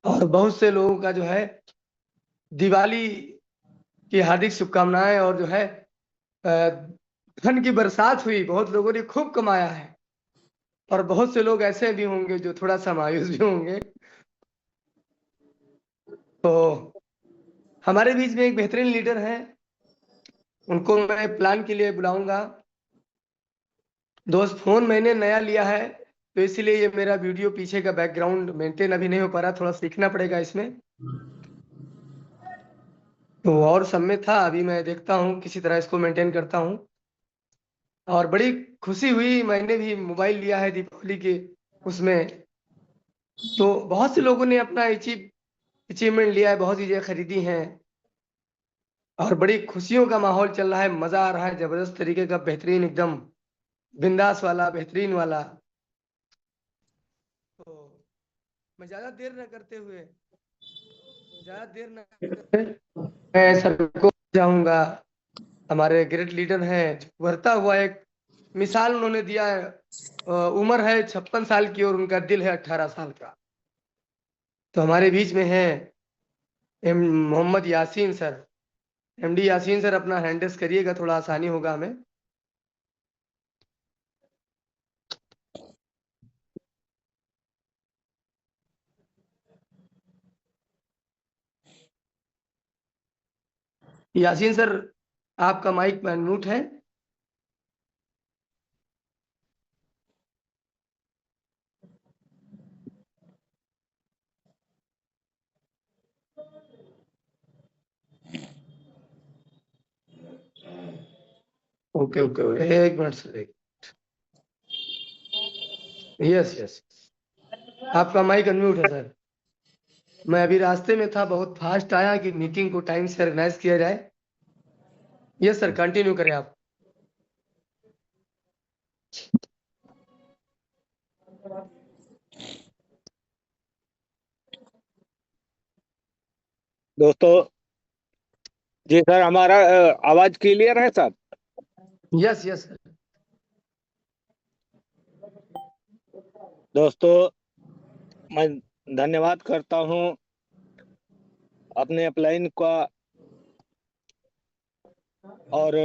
और बहुत से लोगों का जो है दिवाली की हार्दिक शुभकामनाएं। और जो है अ, धन की बरसात हुई, बहुत लोगों ने खूब कमाया है। और बहुत से लोग ऐसे भी होंगे जो थोड़ा सा मायूस भी होंगे। तो हमारे बीच में एक बेहतरीन लीडर है, उनको मैं प्लान के लिए बुलाऊंगा। दोस्त, फोन मैंने नया लिया है, तो इसीलिए ये मेरा वीडियो पीछे का बैकग्राउंड मेंटेन अभी नहीं हो पा रहा, थोड़ा सीखना पड़ेगा इसमें। तो और सब में था, अभी मैं देखता हूँ किसी तरह इसको मेंटेन करता हूँ। और बड़ी खुशी हुई, मैंने भी मोबाइल लिया है दीपावली के उसमें। तो बहुत से लोगों ने अपना अचीवमेंट लिया है, बहुत चीजें खरीदी हैं। और बड़ी खुशियों का माहौल चल रहा है, मजा आ रहा है, जबरदस्त तरीके का, बेहतरीन एकदम, बिंदास वाला, बेहतरीन वाला। तो मैं ज्यादा देर न करते मैं सर को जाऊंगा। हमारे ग्रेट लीडर हैं, जो उभरता हुआ एक मिसाल उन्होंने दिया है। उम्र है 56 साल की और उनका दिल है 18 साल का। तो हमारे बीच में है M Mohammad Yaseen sir. MD Yaseen sir, अपना हैंडल्स करिएगा, थोड़ा आसानी होगा हमें। यासीन सर, आपका माइक म्यूट है। ओके ओके, एक मिनट सर, एक। यस यस, आपका माइक अनम्यूट है सर। मैं अभी रास्ते में था, बहुत फास्ट आया कि मीटिंग को टाइम से ऑर्गेनाइज किया जाए। यस सर, कंटिन्यू करें आप। दोस्तों, जी सर, हमारा आवाज क्लियर है सर? Yes yes sir. दोस्तों, मैं धन्यवाद करता हूं अपने अपलाइन का। और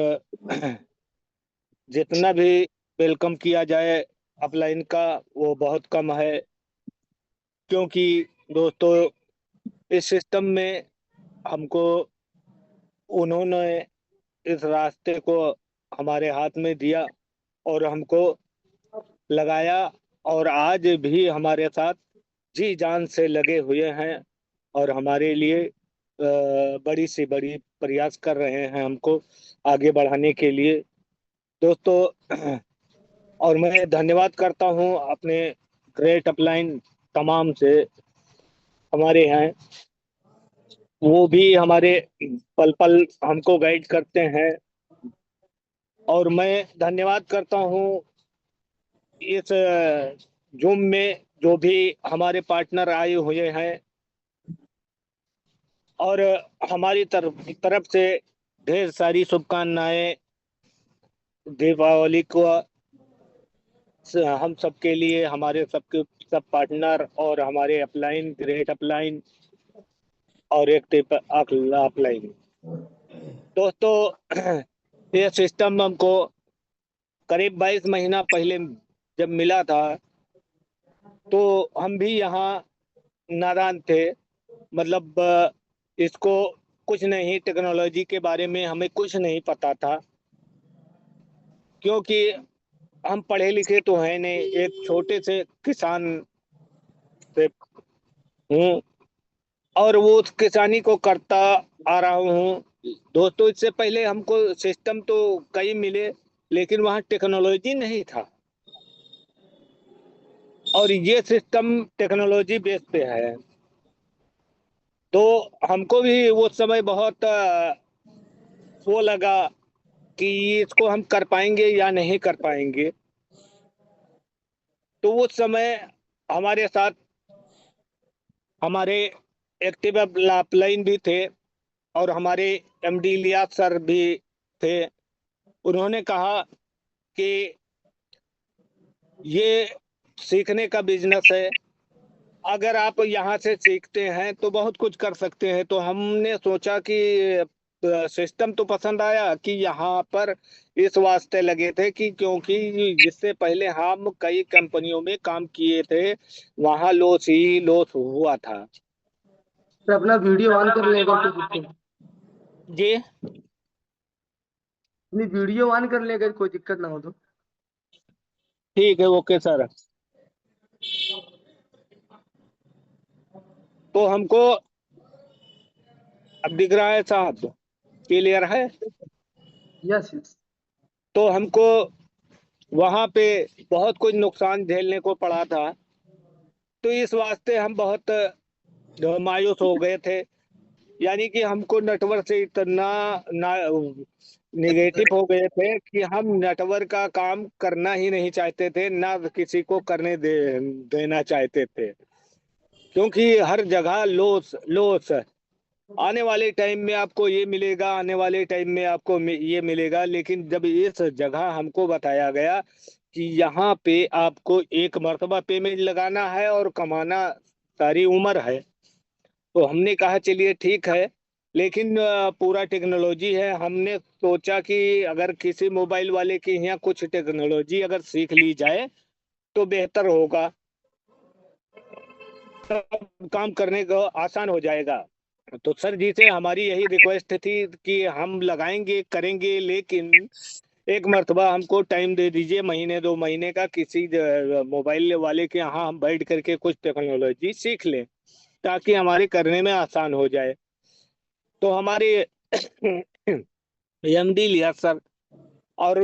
जितना भी वेलकम किया जाए अपलाइन का, वो बहुत कम है। क्योंकि दोस्तों, इस सिस्टम में हमको उन्होंने इस रास्ते को हमारे हाथ में दिया और हमको लगाया, और आज भी हमारे साथ जी जान से लगे हुए हैं और हमारे लिए बड़ी से बड़ी प्रयास कर रहे हैं हमको आगे बढ़ाने के लिए। दोस्तों, और मैं धन्यवाद करता हूं अपने ग्रेट अपलाइन तमाम से, हमारे हैं, वो भी हमारे पल पल हमको गाइड करते हैं। और मैं धन्यवाद करता हूं इस जूम में जो भी हमारे पार्टनर आए हुए हैं, और हमारी तरफ से ढेर सारी शुभकामनाएं दीपावली को हम सबके लिए, हमारे सबके सब पार्टनर और हमारे अपलाइन, ग्रेट अपलाइन और एक अपलाइन। दोस्तों, ये सिस्टम हमको करीब 22 महीना पहले जब मिला था, तो हम भी यहाँ नादान थे। मतलब इसको कुछ नहीं, टेक्नोलॉजी के बारे में हमें कुछ नहीं पता था, क्योंकि हम पढ़े लिखे तो हैं नहीं, एक छोटे से किसान से हूँ और वो उस किसानी को करता आ रहा हूँ। दोस्तों, इससे पहले हमको सिस्टम तो कई मिले, लेकिन वहाँ टेक्नोलॉजी नहीं था, और ये सिस्टम टेक्नोलॉजी बेस पे है। तो हमको भी वो समय बहुत वो लगा कि इसको हम कर पाएंगे या नहीं कर पाएंगे। तो उस समय हमारे साथ हमारे एक्टिव अपलाइन भी थे और हमारे एमडी इलियास सर भी थे। उन्होंने कहा कि ये सीखने का बिजनेस है, अगर आप यहाँ से सीखते हैं तो बहुत कुछ कर सकते हैं। तो हमने सोचा कि सिस्टम तो पसंद आया कि यहाँ पर इस वास्ते लगे थे कि क्योंकि जिससे पहले हम कई कंपनियों में काम किए थे, वहाँ लॉस ही लॉस हुआ था। फिर अपना वीडियो ऑन कर ले अगर कोई दिक्कत, जी अपनी वीडियो ऑन कर ले अगर कोई दिक्कत ना हो तो। ठीक है, ओके सर। तो हमको अब दिख रहा है साहब, क्लियर है। Yes yes. तो हमको वहां पे बहुत कुछ नुकसान झेलने को पड़ा था। तो इस वास्ते हम बहुत मायूस हो गए थे। यानी कि हमको नेटवर्क से इतना ना निगेटिव हो गए थे कि हम नेटवर्क का काम करना ही नहीं चाहते थे, ना किसी को करने देना चाहते थे। क्योंकि हर जगह लॉस लॉस, आने वाले टाइम में आपको ये मिलेगा, आने वाले टाइम में आपको ये मिलेगा। लेकिन जब इस जगह हमको बताया गया कि यहाँ पे आपको एक मर्तबा पेमेंट लगाना है और कमाना सारी उम्र है, तो हमने कहा चलिए ठीक है। लेकिन पूरा टेक्नोलॉजी है। हमने सोचा कि अगर किसी मोबाइल वाले के यहाँ कुछ टेक्नोलॉजी अगर सीख ली जाए तो बेहतर होगा, तब काम करने को आसान हो जाएगा। तो सर जी से हमारी यही रिक्वेस्ट थी कि हम लगाएंगे करेंगे, लेकिन एक मर्तबा हमको टाइम दे दीजिए, महीने 2 महीने का, किसी मोबाइल वाले के यहाँ हम बैठ करके कुछ टेक्नोलॉजी सीख लें ताकि हमारे करने में आसान हो जाए। तो हमारे एमडी लिया सर, और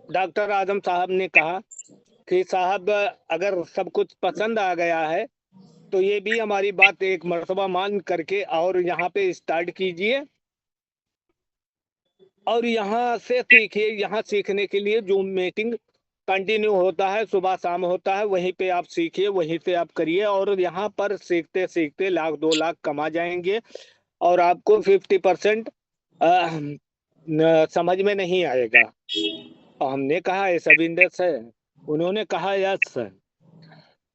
डॉक्टर आजम साहब ने कहा कि साहब अगर सब कुछ पसंद आ गया है तो ये भी हमारी बात एक मर्तबा मान करके और यहाँ पे स्टार्ट कीजिए और यहाँ से सीखिए। यहाँ सीखने के लिए जूम मीटिंग कंटिन्यू होता है, सुबह शाम होता है, वहीं पे आप सीखिए, वहीं से आप करिए और यहाँ पर सीखते सीखते 1 लाख 2 लाख कमा जाएंगे। और आपको 50% समझ में नहीं आएगा। तो हमने कहा ऐसा बिजनेस है? उन्होंने कहा यस सर।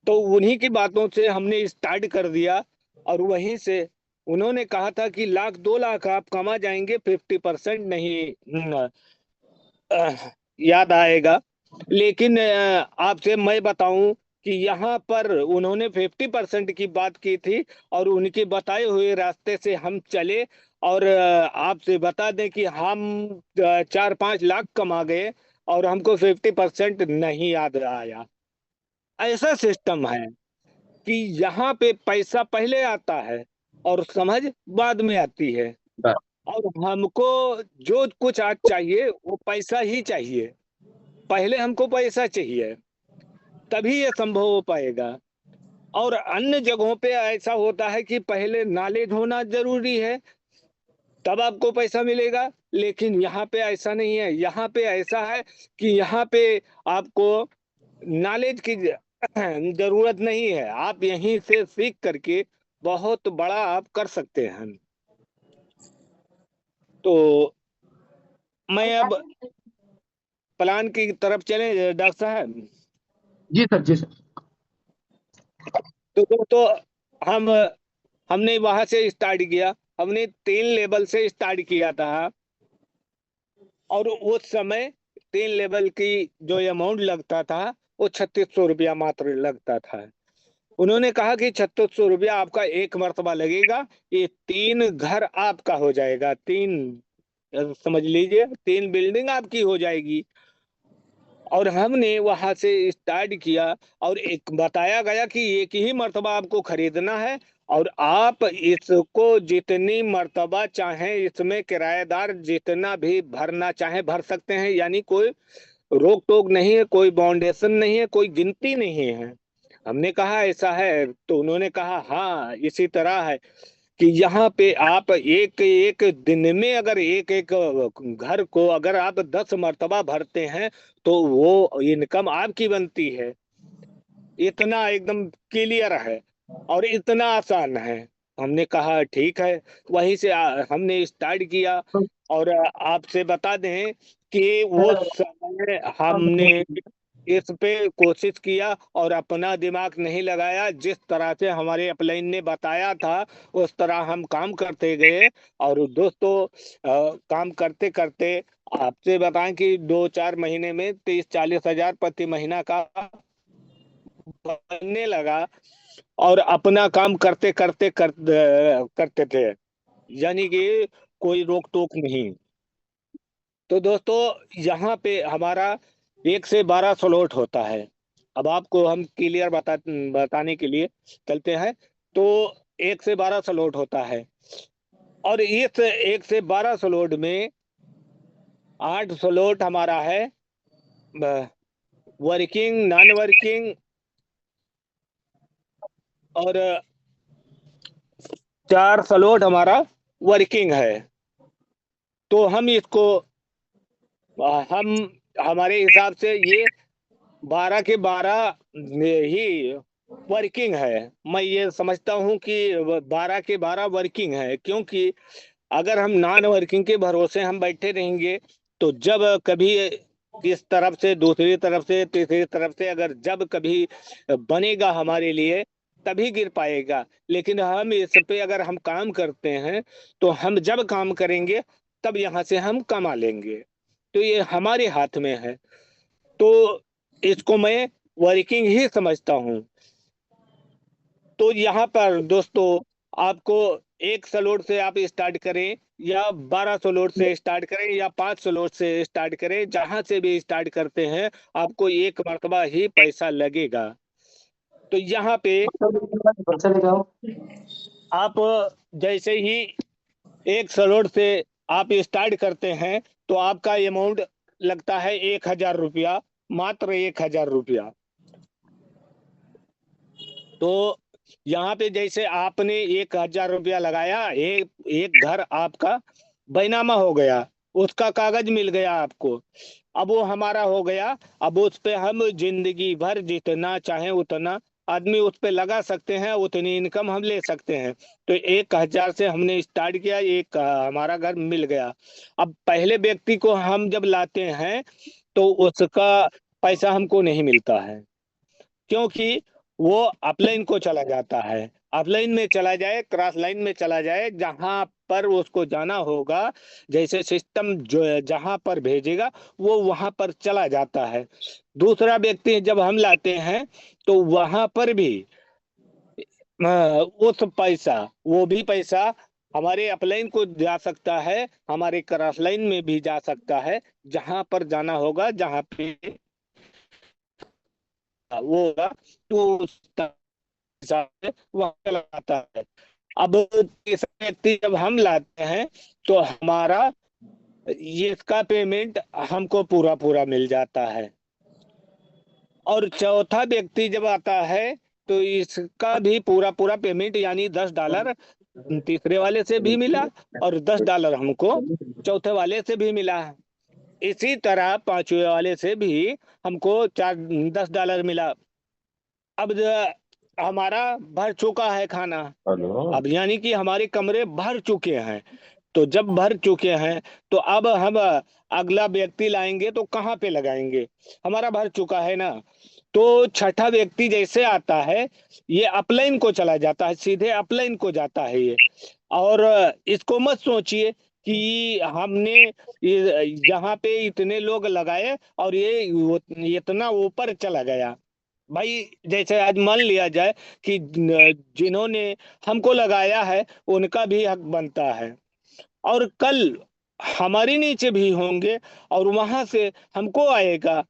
तो उन्हीं की बातों से हमने स्टार्ट कर दिया और वहीं से उन्होंने कहा था कि 1 लाख 2 लाख आप कमा जाएंगे, 50% नहीं याद आएगा। लेकिन आपसे मैं बताऊं कि यहाँ पर उन्होंने 50% की बात की थी और उनके बताए हुए रास्ते से हम चले। और आपसे बता दें कि हम 4-5 लाख कमा गए और हमको 50% नहीं याद आया। ऐसा सिस्टम है कि यहाँ पे पैसा पहले आता है और समझ बाद में आती है। और हमको जो कुछ आज चाहिए वो पैसा ही चाहिए। पहले हमको पैसा चाहिए, तभी ये संभव हो पाएगा। और अन्य जगहों पे ऐसा होता है कि पहले नॉलेज होना जरूरी है, तब आपको पैसा मिलेगा। लेकिन यहाँ पे ऐसा नहीं है। यहाँ पे ऐसा है कि यहाँ पे आपको नॉलेज की जरूरत नहीं है। आप यहीं से सीख करके बहुत बड़ा आप कर सकते हैं। तो मैं अब प्लान की तरफ चले डॉक्टर साहब। जी सर जी सर। तो हम हमने वहां से स्टार्ट किया। हमने 3 लेवल से स्टार्ट किया था और उस समय 3 लेवल की जो अमाउंट लगता था वो 3600 रुपया मात्र लगता था। उन्होंने कहा कि 3600 रुपया आपका एक मर्तबा लगेगा, ये 3 घर आपका हो जाएगा, तीन समझ लीजिए 3 बिल्डिंग आपकी हो जाएगी। और हमने वहां से स्टार्ट किया और एक बताया गया कि एक ही मर्तबा आपको खरीदना है और आप इसको जितनी मर्तबा चाहें इसमें किराएदार जितना भी भरना चाहे भर सकते हैं। यानी कोई रोक टोक नहीं है, कोई बाउंडेशन नहीं है, कोई गिनती नहीं है। हमने कहा ऐसा है? तो उन्होंने कहा हाँ इसी तरह है कि यहाँ पे आप एक एक दिन में अगर एक एक घर को अगर आप 10 मर्तबा भरते हैं तो वो इनकम आपकी बनती है। इतना एकदम क्लियर है और इतना आसान है। हमने कहा ठीक है। वहीं से हमने स्टार्ट किया। और आपसे बता दें कि वो समय हमने इस पे कोशिश किया और अपना दिमाग नहीं लगाया। जिस तरह से हमारे अपलाइन ने बताया था उस तरह हम काम करते गए। और दोस्तों काम करते करते आपसे बताएं कि 2-4 महीने में 30-40 हजार प्रति महीना का बनने लगा। और अपना काम करते थे, यानी कि कोई रोक टोक नहीं। तो दोस्तों यहाँ पे हमारा 1 से 12 स्लॉट होता है। अब आपको हम क्लियर बताने के लिए चलते हैं। तो 1 से 12 स्लॉट होता है, और इस 1 से 12 स्लॉट में 8 स्लॉट हमारा है वर्किंग, नॉन वर्किंग, और 4 स्लॉट हमारा वर्किंग है। तो हम इसको हम हमारे हिसाब से ये 12 के 12 ही वर्किंग है। मैं ये समझता हूँ कि 12 के 12 वर्किंग है, क्योंकि अगर हम नॉन वर्किंग के भरोसे हम बैठे रहेंगे तो जब कभी इस तरफ से, दूसरी तरफ से, तीसरी तरफ से अगर जब कभी बनेगा हमारे लिए तभी गिर पाएगा। लेकिन हम इस पे अगर हम काम करते हैं तो हम जब काम करेंगे तब यहाँ से हम कमा लेंगे। तो ये हमारे हाथ में है। तो इसको मैं वर्किंग ही समझता हूँ। तो यहाँ पर दोस्तों आपको 1 स्लॉट से आप स्टार्ट करें, या 12 स्लॉट से स्टार्ट करें, या 5 स्लॉट से स्टार्ट करें, जहां से भी स्टार्ट करते हैं आपको एक मर्तबा ही पैसा लगेगा। तो यहाँ पे आप जैसे ही 1 स्लॉट से आप स्टार्ट करते हैं तो आपका अमाउंट लगता है 1,000 रुपया, मात्र 1,000 रुपया। तो यहाँ पे जैसे आपने 1,000 रुपया लगाया, एक घर आपका बैनामा हो गया, उसका कागज मिल गया आपको। अब वो हमारा हो गया। अब उस पे हम जिंदगी भर जितना चाहे उतना आदमी उस पे लगा सकते हैं, उतनी इनकम हम ले सकते हैं। तो 1,000 से हमने स्टार्ट किया, एक हमारा घर मिल गया। अब पहले व्यक्ति को हम जब लाते हैं तो उसका पैसा हमको नहीं मिलता है, क्योंकि वो अपलाइन को चला जाता है। अपलाइन में चला जाए, क्रॉस लाइन में चला जाए, जहां पर उसको जाना होगा, जैसे सिस्टम जो जहां पर भेजेगा वो वहां पर चला जाता है। दूसरा व्यक्ति जब हम लाते हैं तो वहां पर भी उस पैसा, वो भी पैसा हमारे अपलाइन को जा सकता है, हमारे क्रॉस लाइन में भी जा सकता है। जहां पर जाना होगा, जहां पे वो होगा, तो उस हिसाब से वहां चला जाता है। अब तीसरा व्यक्ति जब हम लाते हैं तो हमारा ये इसका पेमेंट हमको पूरा पूरा मिल जाता है। और चौथा व्यक्ति जब आता है तो इसका भी पूरा पूरा पेमेंट, यानी $10 तीसरे वाले से भी मिला, और $10 हमको चौथे वाले से भी मिला। इसी तरह पांचवे वाले से भी हमको चार $10 मिला। अब हमारा भर चुका है खाना। हेलो। अब यानी कि हमारे कमरे भर चुके हैं। तो जब भर चुके हैं तो अब हम अगला व्यक्ति लाएंगे तो कहाँ पे लगाएंगे, हमारा भर चुका है ना। तो छठा व्यक्ति जैसे आता है, ये अपलाइन को चला जाता है, सीधे अपलाइन को जाता है ये। और इसको मत सोचिए कि हमने यहाँ पे इतने लोग लगाए और ये इतना ऊपर चला गया। भाई जैसे आज मान लिया जाए कि जिन्होंने हमको लगाया है उनका भी हक बनता है, और कल हमारे नीचे भी होंगे और वहां से हमको आएगा।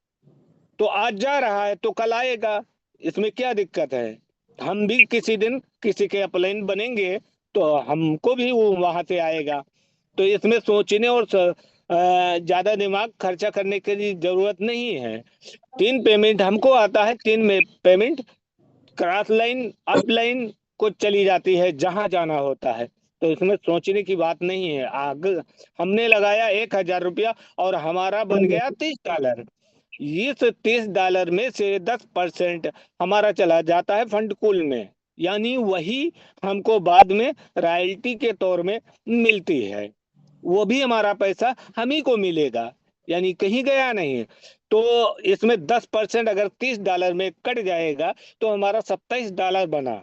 तो आज जा रहा है तो कल आएगा, इसमें क्या दिक्कत है। हम भी किसी दिन किसी के अपलाइन बनेंगे तो हमको भी वो वहां से आएगा। तो इसमें सोचने और ज्यादा दिमाग खर्चा करने की जरूरत नहीं है। 3 पेमेंट हमको आता है, 3 payment cross line up line को चली जाती है जहां जाना होता है। तो इसमें सोचने की बात नहीं है। आगे हमने लगाया 1,000 रुपया और हमारा बन गया $30। इस $30 में से 10% हमारा चला जाता है फंड कूल में, यानी वही हमको बाद में रॉयल्टी के तौर में मिलती है। वो भी हमारा पैसा हम ही को मिलेगा। यानी कहीं गया नहीं। तो इसमें 10% अगर $30 में कट जाएगा तो हमारा $27 बना।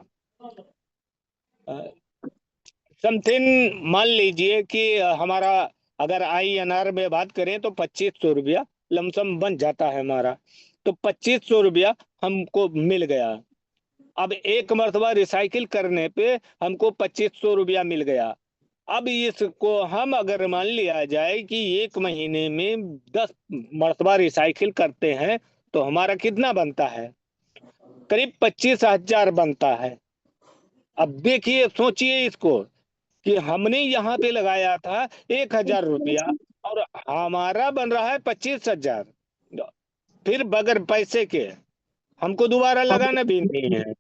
समथिंग मान लीजिए कि हमारा अगर INR में बात करें तो 2500 रुपया लमसम बन जाता है हमारा। तो 2500 रुपया हमको मिल गया। अब एक मरतबा रिसाइकिल करने पे हमको 2500 रुपया मिल गया। अब इसको हम अगर मान लिया जाए कि एक महीने में 10 मरतबा रिसाइकिल करते हैं तो हमारा कितना बनता है? करीब 25,000 बनता है। अब देखिए, सोचिए इसको कि हमने यहाँ पे लगाया था 1,000 रुपया और हमारा बन रहा है 25,000, फिर बगैर पैसे के हमको दोबारा हाँ, लगाना भी नहीं है।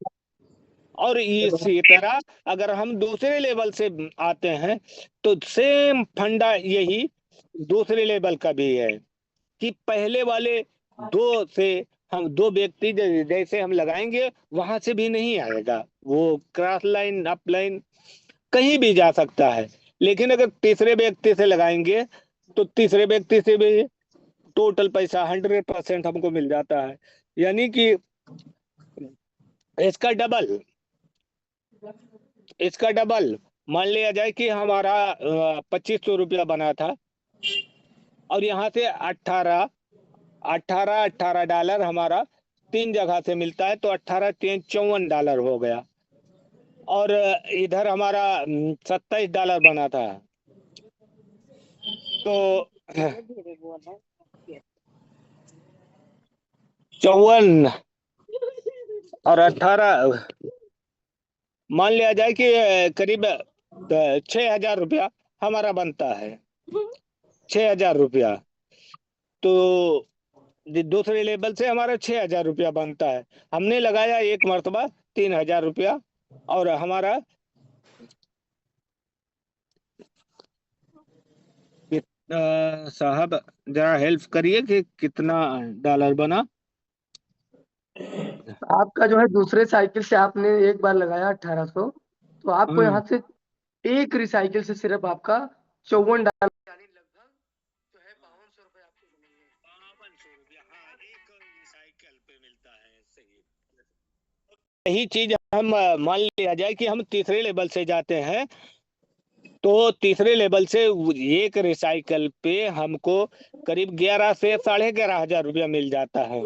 और इसी तरह अगर हम दूसरे लेवल से आते हैं तो सेम फंडा यही दूसरे लेवल का भी है कि पहले वाले दो से हम दो व्यक्ति जैसे हम लगाएंगे वहां से भी नहीं आएगा, वो क्रॉस लाइन अप लाइन कहीं भी जा सकता है। लेकिन अगर तीसरे व्यक्ति से लगाएंगे तो तीसरे व्यक्ति से भी टोटल पैसा 100% हमको मिल जाता है, यानी कि इसका डबल। इसका डबल मान लिया जाए कि हमारा 2500 रुपया बना था और यहाँ से 18 हमारा 3 जगह से मिलता है तो 18 3 54 डॉलर हो गया। और इधर हमारा $27 बना था। तो 54 और 18 मान लिया जाए कि करीब 6,000 रुपया हमारा बनता है। 6,000 रुपया तो दूसरे लेवल से हमारा 6,000 रुपया बनता है। हमने लगाया एक मरतबा 3,000 रुपया और हमारा साहब जरा हेल्प करिए कि कितना डॉलर बना। आपका जो है दूसरे साइकिल से आपने एक बार लगाया 1800, तो आपको हम्म, यहाँ से एक रिसाइकिल से सिर्फ आपका $54 यानी लगभग जो है ₹5200 आपको मिलेंगे। 52 रुपया, हाँ, एक रिसाइकल पे मिलता है। सही। यही चीज हम मान लिया जाए कि हम तीसरे लेवल से जाते हैं तो तीसरे लेवल से एक रिसाइकल पे हमको करीब 11 से 11,500 रुपया मिल जाता है।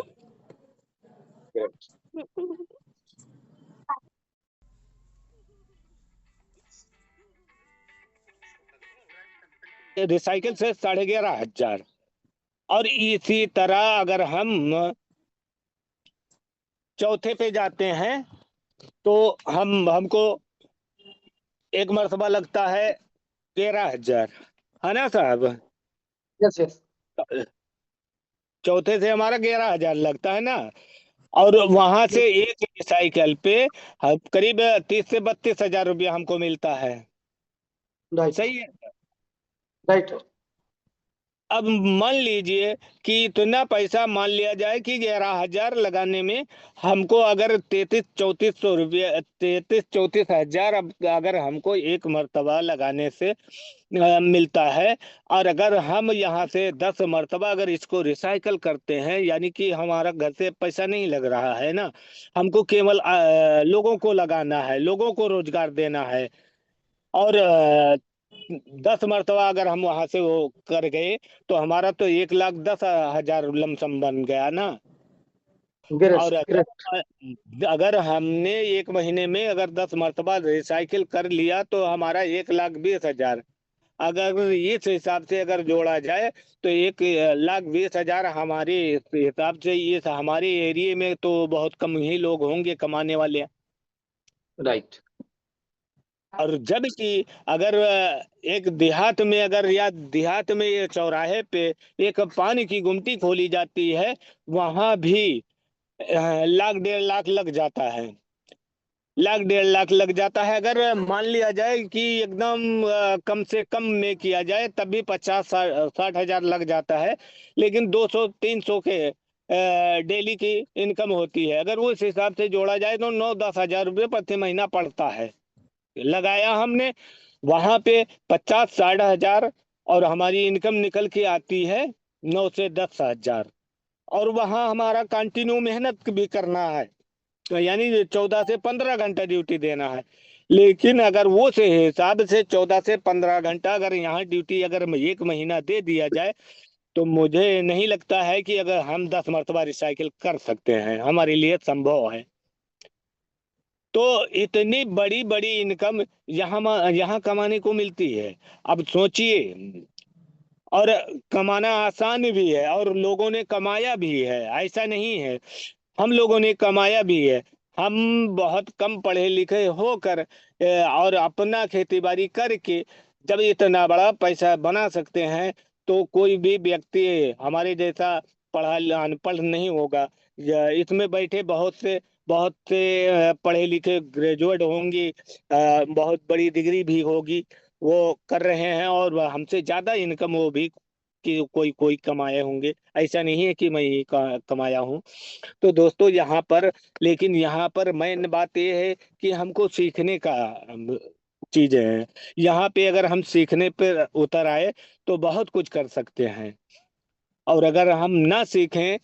रिसाइकल से 11,500। और इसी तरह अगर हम चौथे पे जाते हैं तो हमको एक मरतबा लगता है 13,000, है ना साहब? Yes yes. चौथे से हमारा 11,000 लगता है ना। और वहां से एक रिसाइकल पे हम करीब 30 से 32 हजार रुपया हमको मिलता है। राइट सही है। राइट। अब मान लीजिए कि इतना पैसा मान लिया जाए कि 11,000 लगाने में हमको अगर 33-34 रुपया 33-34 हजार अगर हमको एक मर्तबा लगाने से मिलता है। और अगर हम यहाँ से 10 मरतबा अगर इसको रिसाइकल करते हैं यानी कि हमारा घर से पैसा नहीं लग रहा है ना, हमको केवल लोगों को लगाना है, लोगों को रोजगार देना है। और 10 मरतबा अगर हम वहां से वो कर गए तो हमारा तो 1,10,000 लमसम बन गया ना। और ग्रेट ग्रेट। अगर हमने एक महीने में अगर 10 मरतबा रिसाइकिल कर लिया तो हमारा 1,20,000। अगर इस हिसाब से अगर जोड़ा जाए तो 1,20,000 हमारे हिसाब से ये हमारे एरिया में तो बहुत कम ही लोग होंगे कमाने वाले। राइट। और जब कि अगर एक देहात में अगर या देहात में ये चौराहे पे एक पानी की गुमटी खोली जाती है वहां भी 1,00,000 1,50,000 लग जाता है। 1,00,000 1,50,000 लग जाता है। अगर मान लिया जाए कि एकदम कम से कम में किया जाए तब भी 50-60 हजार लग जाता है। लेकिन 200-300 के डेली की इनकम होती है। अगर उस हिसाब से जोड़ा जाए तो 9-10 हजार रुपये प्रति महीना पड़ता है। लगाया हमने वहां पे 50-60 हजार और हमारी इनकम निकल के आती है 9 से 10 हजार। और वहाँ हमारा कंटिन्यू मेहनत भी करना है, तो यानी 14 से 15 घंटा ड्यूटी देना है। लेकिन अगर वो से हिसाब से 14 से 15 घंटा अगर यहाँ ड्यूटी अगर 1 महीना दे दिया जाए, तो मुझे नहीं लगता है कि अगर हम 10 मरतबा रिसाइकिल कर सकते हैं, हमारे लिए संभव है। तो इतनी बड़ी बड़ी इनकम यहाँ कमाने को मिलती है। अब सोचिए, और कमाना आसान भी है, और लोगों ने कमाया भी है, ऐसा नहीं है। हम लोगों ने कमाया भी है। हम बहुत कम पढ़े लिखे होकर और अपना खेती बाड़ी करके जब इतना बड़ा पैसा बना सकते हैं, तो कोई भी व्यक्ति हमारे जैसा पढ़ा अनपढ़ नहीं होगा। इसमें बैठे बहुत से पढ़े लिखे ग्रेजुएट होंगे, बहुत बड़ी डिग्री भी होगी, वो कर रहे हैं, और वह हमसे ज्यादा इनकम वो भी कि कोई कोई कमाए होंगे। ऐसा नहीं है कि मैं ही कमाया हूँ। तो दोस्तों यहाँ पर, लेकिन यहाँ पर मेन बात यह है कि हमको सीखने का चीज है। यहाँ पे अगर हम सीखने पर उतर आए तो बहुत कुछ कर सकते हैं। और अगर हम ना सीखें,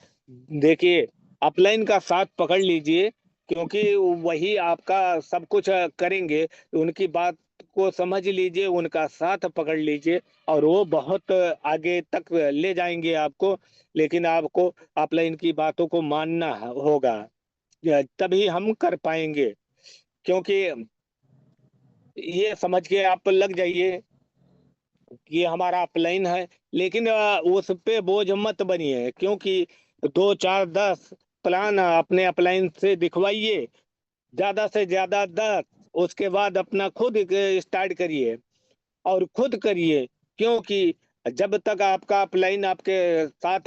देखिए, अपलाइन का साथ पकड़ लीजिए, क्योंकि वही आपका सब कुछ करेंगे। उनकी बात को समझ लीजिए, उनका साथ पकड़ लीजिए, और वो बहुत आगे तक ले जाएंगे आपको। लेकिन आपको अपलाइन की बातों को मानना होगा, तभी हम कर पाएंगे। क्योंकि ये समझ के आप लग जाइए कि हमारा अपलाइन है, लेकिन उस पे बोझ मत बनिए, क्योंकि 2 4 10 प्लान अपने अपलाइन से दिखवाइए, ज्यादा से ज्यादा 10। उसके बाद अपना खुद स्टार्ट करिए, और खुद करिए। क्योंकि जब तक आपका अपलाइन आपके साथ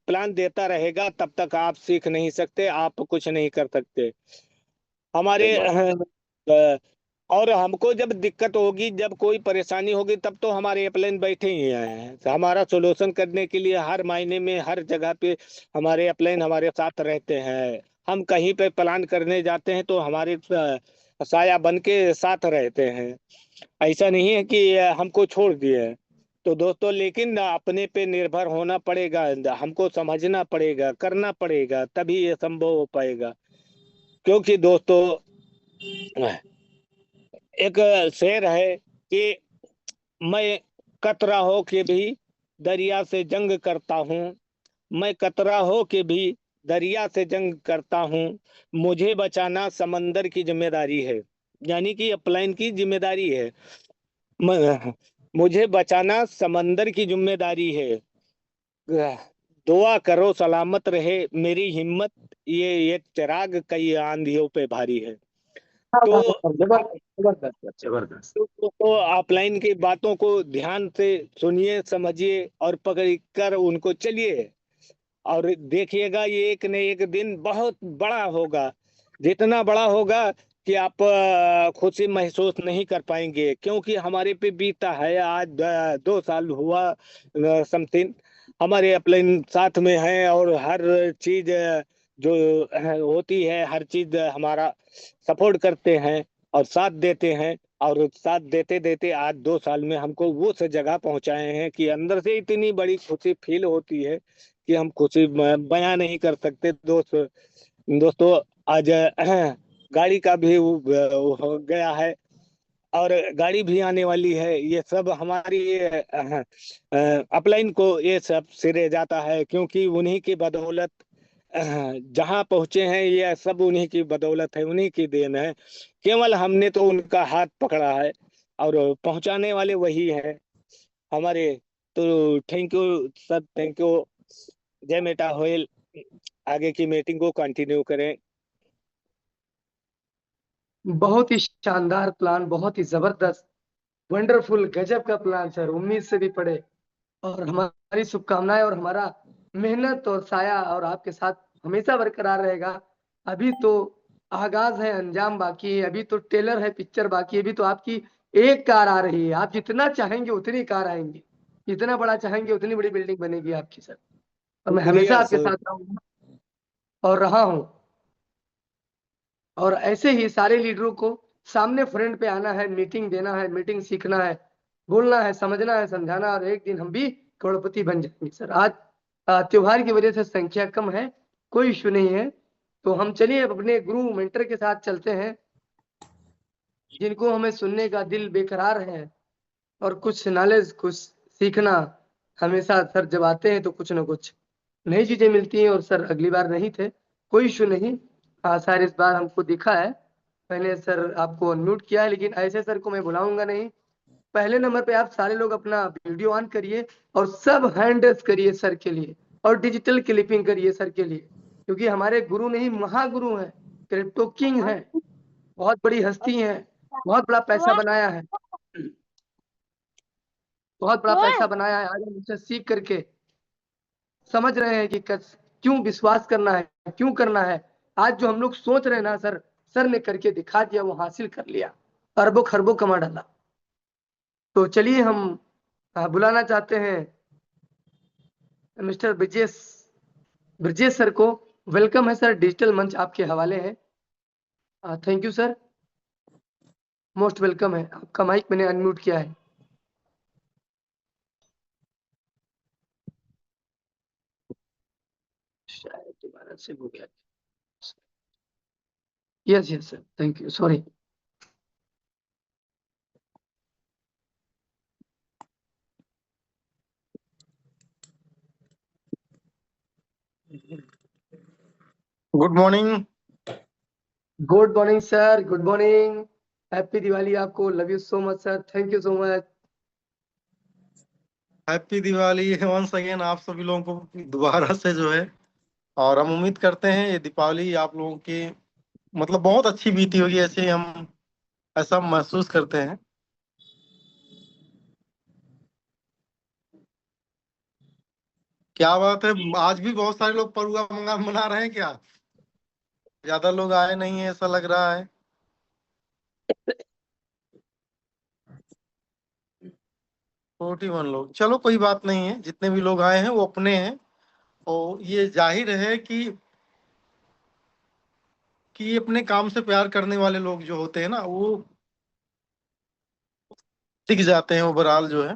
प्लान देता रहेगा, तब तक आप सीख नहीं सकते, आप कुछ नहीं कर सकते। हमारे और हमको जब दिक्कत होगी, जब कोई परेशानी होगी, तब तो हमारे अपलाइन बैठे ही हैं हमारा सोल्यूशन करने के लिए। हर महीने में हर जगह पे हमारे अपलाइन हमारे साथ रहते हैं। हम कहीं पे प्लान करने जाते हैं तो हमारे साया बन के साथ रहते हैं। ऐसा नहीं है कि हमको छोड़ दिए हैं। तो दोस्तों, लेकिन अपने पे निर्भर होना पड़ेगा, हमको समझना पड़ेगा, करना पड़ेगा, तभी ये संभव हो पाएगा। क्योंकि दोस्तों, एक शेर है कि मैं कतरा हो के भी दरिया से जंग करता हूँ। मैं कतरा हो के भी दरिया से जंग करता हूँ। मुझे बचाना समंदर की जिम्मेदारी है। यानी कि अपलाइन की जिम्मेदारी है। मुझे बचाना समंदर की जिम्मेदारी है। दुआ करो सलामत रहे मेरी हिम्मत, ये चिराग कई आंधियों पे भारी है। हाँ, तो हाँ, हाँ, जबरदस्त जबरदस्त जबरदस्त। तो ऑफलाइन की बातों को ध्यान से सुनिए, समझिए, और पकड़ कर उनको चलिए। और देखिएगा, ये एक न एक दिन बहुत बड़ा होगा। जितना बड़ा होगा कि आप खुशी महसूस नहीं कर पाएंगे, क्योंकि हमारे पे बीता है आज 2 साल हुआ समथिंग। हमारे अपने साथ में है, और हर चीज जो होती है, हर चीज हमारा सपोर्ट करते हैं और साथ देते हैं। और साथ देते देते आज 2 साल में हमको वो से जगह पहुंचाए हैं कि अंदर से इतनी बड़ी खुशी फील होती है कि हम खुशी बयां नहीं कर सकते। दोस्तों, आज गाड़ी का भी हो गया है, और गाड़ी भी आने वाली है। ये सब हमारी अपलाइन को ये सब सिरे जाता है, क्योंकि उन्हीं की बदौलत जहाँ पहुंचे हैं, ये सब उन्हीं की बदौलत है, उन्हीं की देन है। केवल हमने तो उनका हाथ पकड़ा है, और पहुंचाने वाले वही हैं हमारे। तो thank you sir, thank you. जय मेटा होयल। आगे की मीटिंग को कंटिन्यू करें। बहुत ही शानदार प्लान, बहुत ही जबरदस्त, वंडरफुल, गजब का प्लान सर, उम्मीद से भी पड़े। और हमारी शुभकामनाएं और हमारा मेहनत और साया और आपके साथ हमेशा बरकरार रहेगा। अभी तो आगाज है, अंजाम बाकी है, अभी तो टेलर है, पिक्चर बाकी है। अभी तो आपकी एक कार आ रही है, आप जितना चाहेंगे उतनी कार आएंगी, जितना बड़ा चाहेंगे उतनी बड़ी बिल्डिंग बनेगी आपकी सर। और मैं हमेशा शुक्रिया आपके सर। साथ रहूंगा और रहा हूँ। और ऐसे ही सारे लीडरों को सामने फ्रंट पे आना है, मीटिंग देना है, मीटिंग सीखना है, बोलना है, समझना है, समझाना, और एक दिन हम भी करोड़पति बन जाएंगे सर। आज त्योहार की वजह से संख्या कम है, कोई इश्यू नहीं है। तो हम चलिए अपने गुरु मेंटर के साथ चलते हैं, जिनको हमें सुनने का दिल बेकरार है और कुछ नॉलेज, कुछ सीखना हमेशा सर जब आते हैं तो कुछ ना कुछ नई चीजें मिलती हैं। और सर अगली बार नहीं थे, कोई इशू नहीं। हाँ सर, इस बार हमको दिखा है, मैंने सर आपको अनम्यूट किया है, लेकिन ऐसे सर को मैं बुलाऊंगा नहीं। पहले नंबर पे आप सारे लोग अपना वीडियो ऑन करिए और सब हैंडल्स करिए सर के लिए, और डिजिटल क्लिपिंग करिए सर के लिए, क्योंकि हमारे गुरु नहीं महागुरु हैं, क्रिप्टो किंग हैं, बहुत बड़ी हस्ती हैं, बहुत बड़ा पैसा बनाया है, बहुत बड़ा पैसा बनाया है। आज हम उनसे सीख करके समझ रहे हैं कि क्यों विश्वास करना है, क्यों करना है। आज जो हम लोग सोच रहे हैं ना सर, सर ने करके दिखा दिया, वो हासिल कर लिया, अरबों खरबों कमा डाला। तो चलिए हम बुलाना चाहते हैं मिस्टर ब्रिजेश, ब्रिजेश सर को। वेलकम है सर, डिजिटल मंच आपके हवाले है। Thank you sir, most welcome है। आपका माइक मैंने अनम्यूट किया है। शायद दोबारा से हो गया। Yes yes sir, thank you, sorry. Good morning. Good morning sir, good morning. Happy Diwali आपको, love you so much sir, thank you so much. Happy Diwali once again आप सभी लोगों को दोबारा से जो है। और हम उम्मीद करते हैं ये दीपावली आप लोगों की मतलब बहुत अच्छी बीती होगी, ऐसे हम ऐसा महसूस करते हैं। क्या बात है, आज भी बहुत सारे लोग परुआ मना रहे हैं क्या? ज्यादा लोग आए नहीं है ऐसा लग रहा है। 41 लोग, चलो कोई बात नहीं है, जितने भी लोग आए हैं वो अपने हैं। और ये जाहिर है कि अपने काम से प्यार करने वाले लोग जो होते हैं ना वो टिक जाते हैं ओवरऑल जो है।